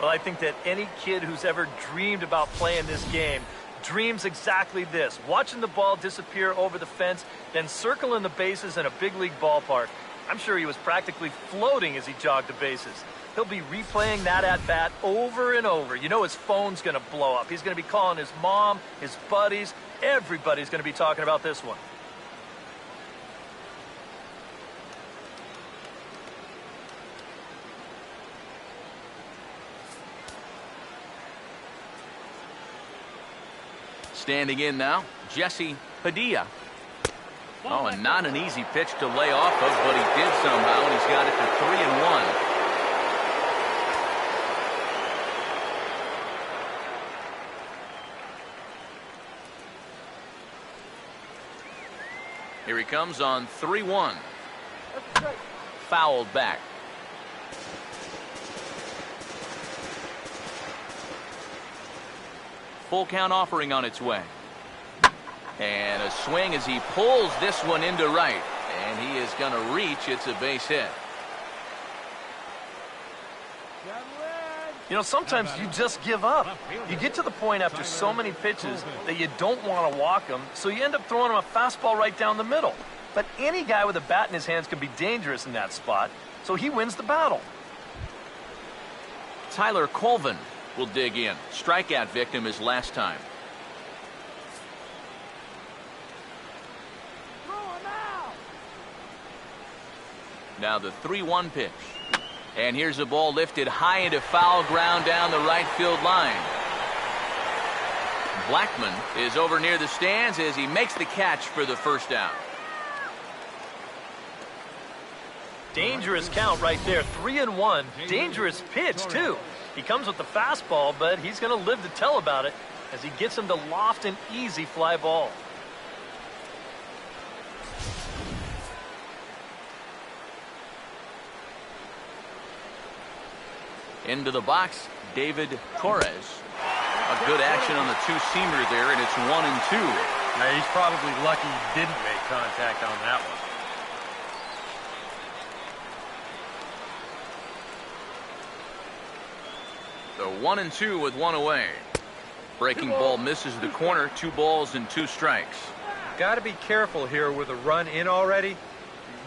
Well, I think that any kid who's ever dreamed about playing this game dreams exactly this: watching the ball disappear over the fence, then circling the bases in a big league ballpark. I'm sure he was practically floating as he jogged the bases. He'll be replaying that at-bat over and over. You know his phone's going to blow up. He's going to be calling his mom, his buddies. Everybody's going to be talking about this one. Standing in now, Jesse Padilla. Oh, and not an easy pitch to lay off of, but he did somehow, and he's got it to 3-1. Here he comes on 3-1. Fouled back. Full count offering on its way. And a swing as he pulls this one into right. And he is going to reach. It's a base hit. You know, sometimes you just give up. You get to the point after so many pitches that you don't want to walk them, so you end up throwing them a fastball right down the middle. But any guy with a bat in his hands can be dangerous in that spot, so he wins the battle. Tyler Colvin will dig in. Strikeout victim his last time. Now the 3-1 pitch. And here's a ball lifted high into foul ground down the right field line. Blackman is over near the stands as he makes the catch for the first down. Dangerous count right there, 3-1. Dangerous pitch, too. He comes with the fastball, but he's going to live to tell about it as he gets him to loft an easy fly ball. Into the box, David Torres. A good action on the two-seamer there, and it's 1-2. Now, he's probably lucky he didn't make contact on that one. So 1-2 with one away. Breaking ball misses the corner. 2 balls and 2 strikes. Got to be careful here with a run in already.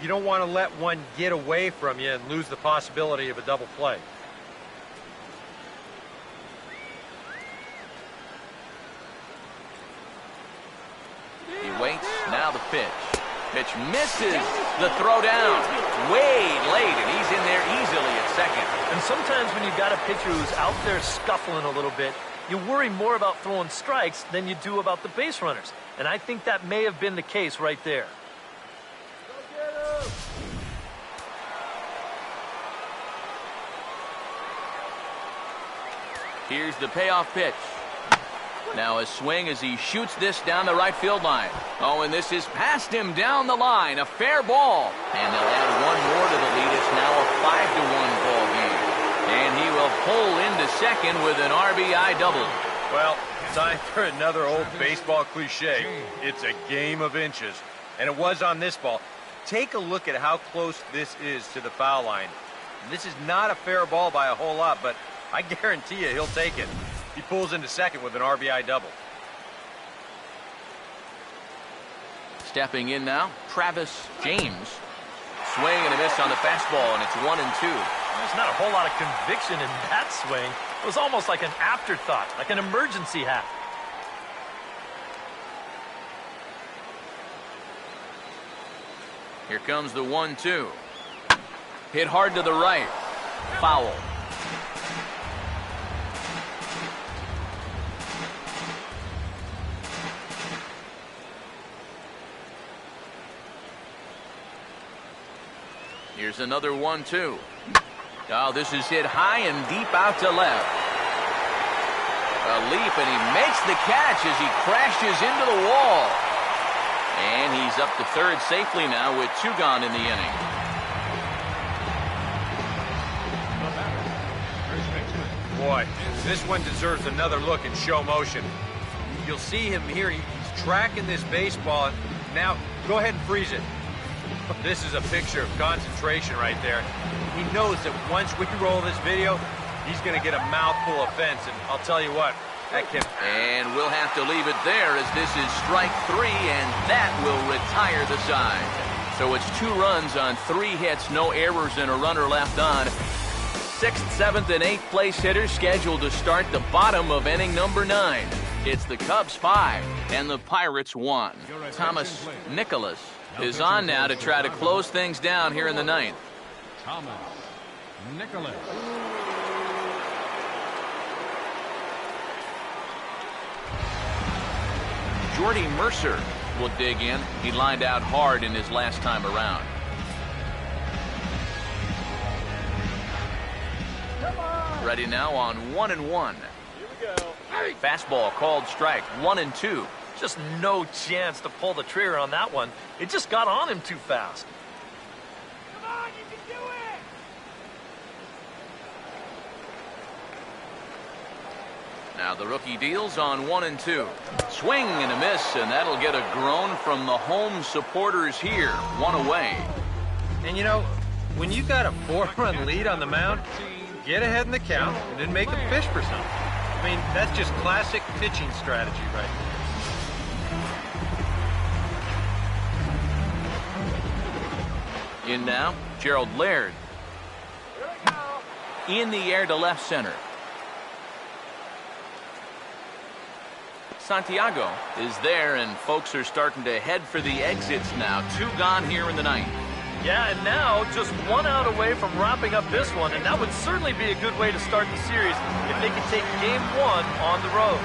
You don't want to let one get away from you and lose the possibility of a double play. He waits. Now the pitch. Pitch misses. The throw down. Way late, and he's in there easily at second. And sometimes when you've got a pitcher who's out there scuffling a little bit, you worry more about throwing strikes than you do about the base runners. And I think that may have been the case right there. Here's the payoff pitch. Now a swing as he shoots this down the right field line. Oh, and this is past him down the line. A fair ball. And they'll add one more to the lead. It's now a 5-1 ball game. And he will pull into second with an RBI double. Well, time for another old baseball cliche. It's a game of inches. And it was on this ball. Take a look at how close this is to the foul line. This is not a fair ball by a whole lot, but I guarantee you he'll take it. He pulls into second with an RBI double. Stepping in now, Travis James. Swing and a miss on the fastball, and it's 1-2. There's not a whole lot of conviction in that swing. It was almost like an afterthought, like an emergency hack. Here comes the 1-2. Hit hard to the right. Foul. Here's another 1-2. Oh, this is hit high and deep out to left. A leap, and he makes the catch as he crashes into the wall. And he's up to third safely now with 2 gone in the inning. Boy, this one deserves another look in show motion. You'll see him here. He's tracking this baseball. Now, go ahead and freeze it. This is a picture of concentration right there. He knows that once we roll this video, he's going to get a mouthful of fence. And I'll tell you what, that can... And we'll have to leave it there as this is strike 3, and that will retire the side. So it's 2 runs on 3 hits, no errors, and a runner left on. 6th, 7th, and 8th place hitters scheduled to start the bottom of inning number 9. It's the Cubs 5 and the Pirates 1. Thomas Nicholas is on now to try to close things down here in the 9th. Thomas Nicholas. Jordy Mercer will dig in. He lined out hard in his last time around. Ready now on 1-1. Here we go. Fastball called strike. 1-2. Just no chance to pull the trigger on that one. It just got on him too fast. Come on, you can do it! Now the rookie deals on 1-2. Swing and a miss, and that'll get a groan from the home supporters here. 1 away. And you know, when you got a 4-run lead on the mound, get ahead in the count and then make them fish for something. I mean, that's just classic pitching strategy right there. In now, Gerald Laird. Here we go. In the air to left center. Santiago is there, and folks are starting to head for the exits now. 2 gone here in the 9th. Yeah, and now just 1 out away from wrapping up this one, and that would certainly be a good way to start the series if they can take game 1 on the road.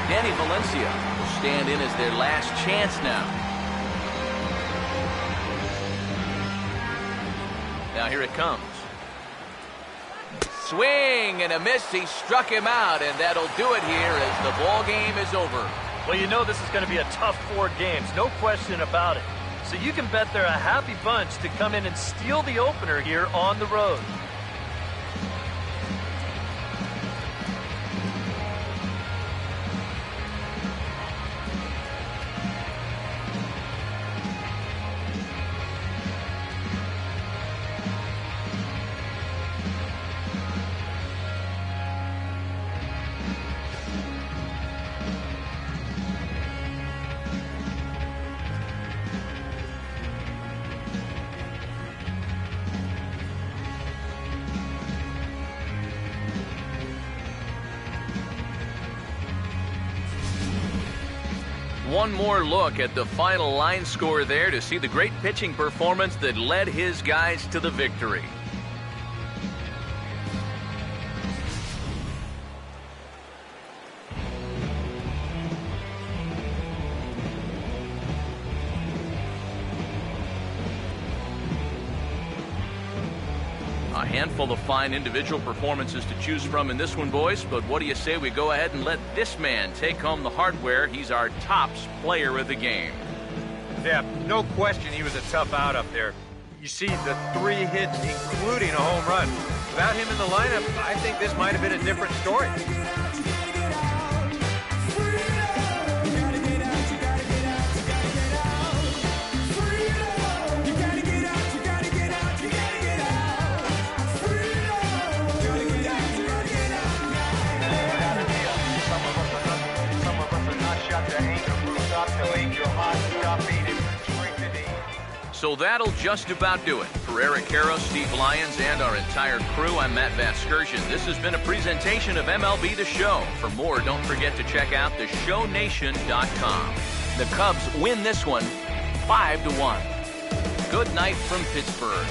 Danny Valencia will stand in as their last chance now. Now here it comes. Swing and a miss. He struck him out, and that'll do it here as the ball game is over. Well, you know this is going to be a tough 4 games, no question about it. So you can bet they're a happy bunch to come in and steal the opener here on the road. One more look at the final line score there to see the great pitching performance that led his guys to the victory. A handful of fine individual performances to choose from in this one, boys, but what do you say we go ahead and let this man take home the hardware? He's our tops player of the game. Yeah, no question he was a tough out up there. You see the 3 hits, including a home run. Without him in the lineup, I think this might have been a different story. So that'll just about do it. For Eric Harrow, Steve Lyons, and our entire crew, I'm Matt Vasgersian. This has been a presentation of MLB The Show. For more, don't forget to check out theshownation.com. The Cubs win this one 5-1. Good night from Pittsburgh.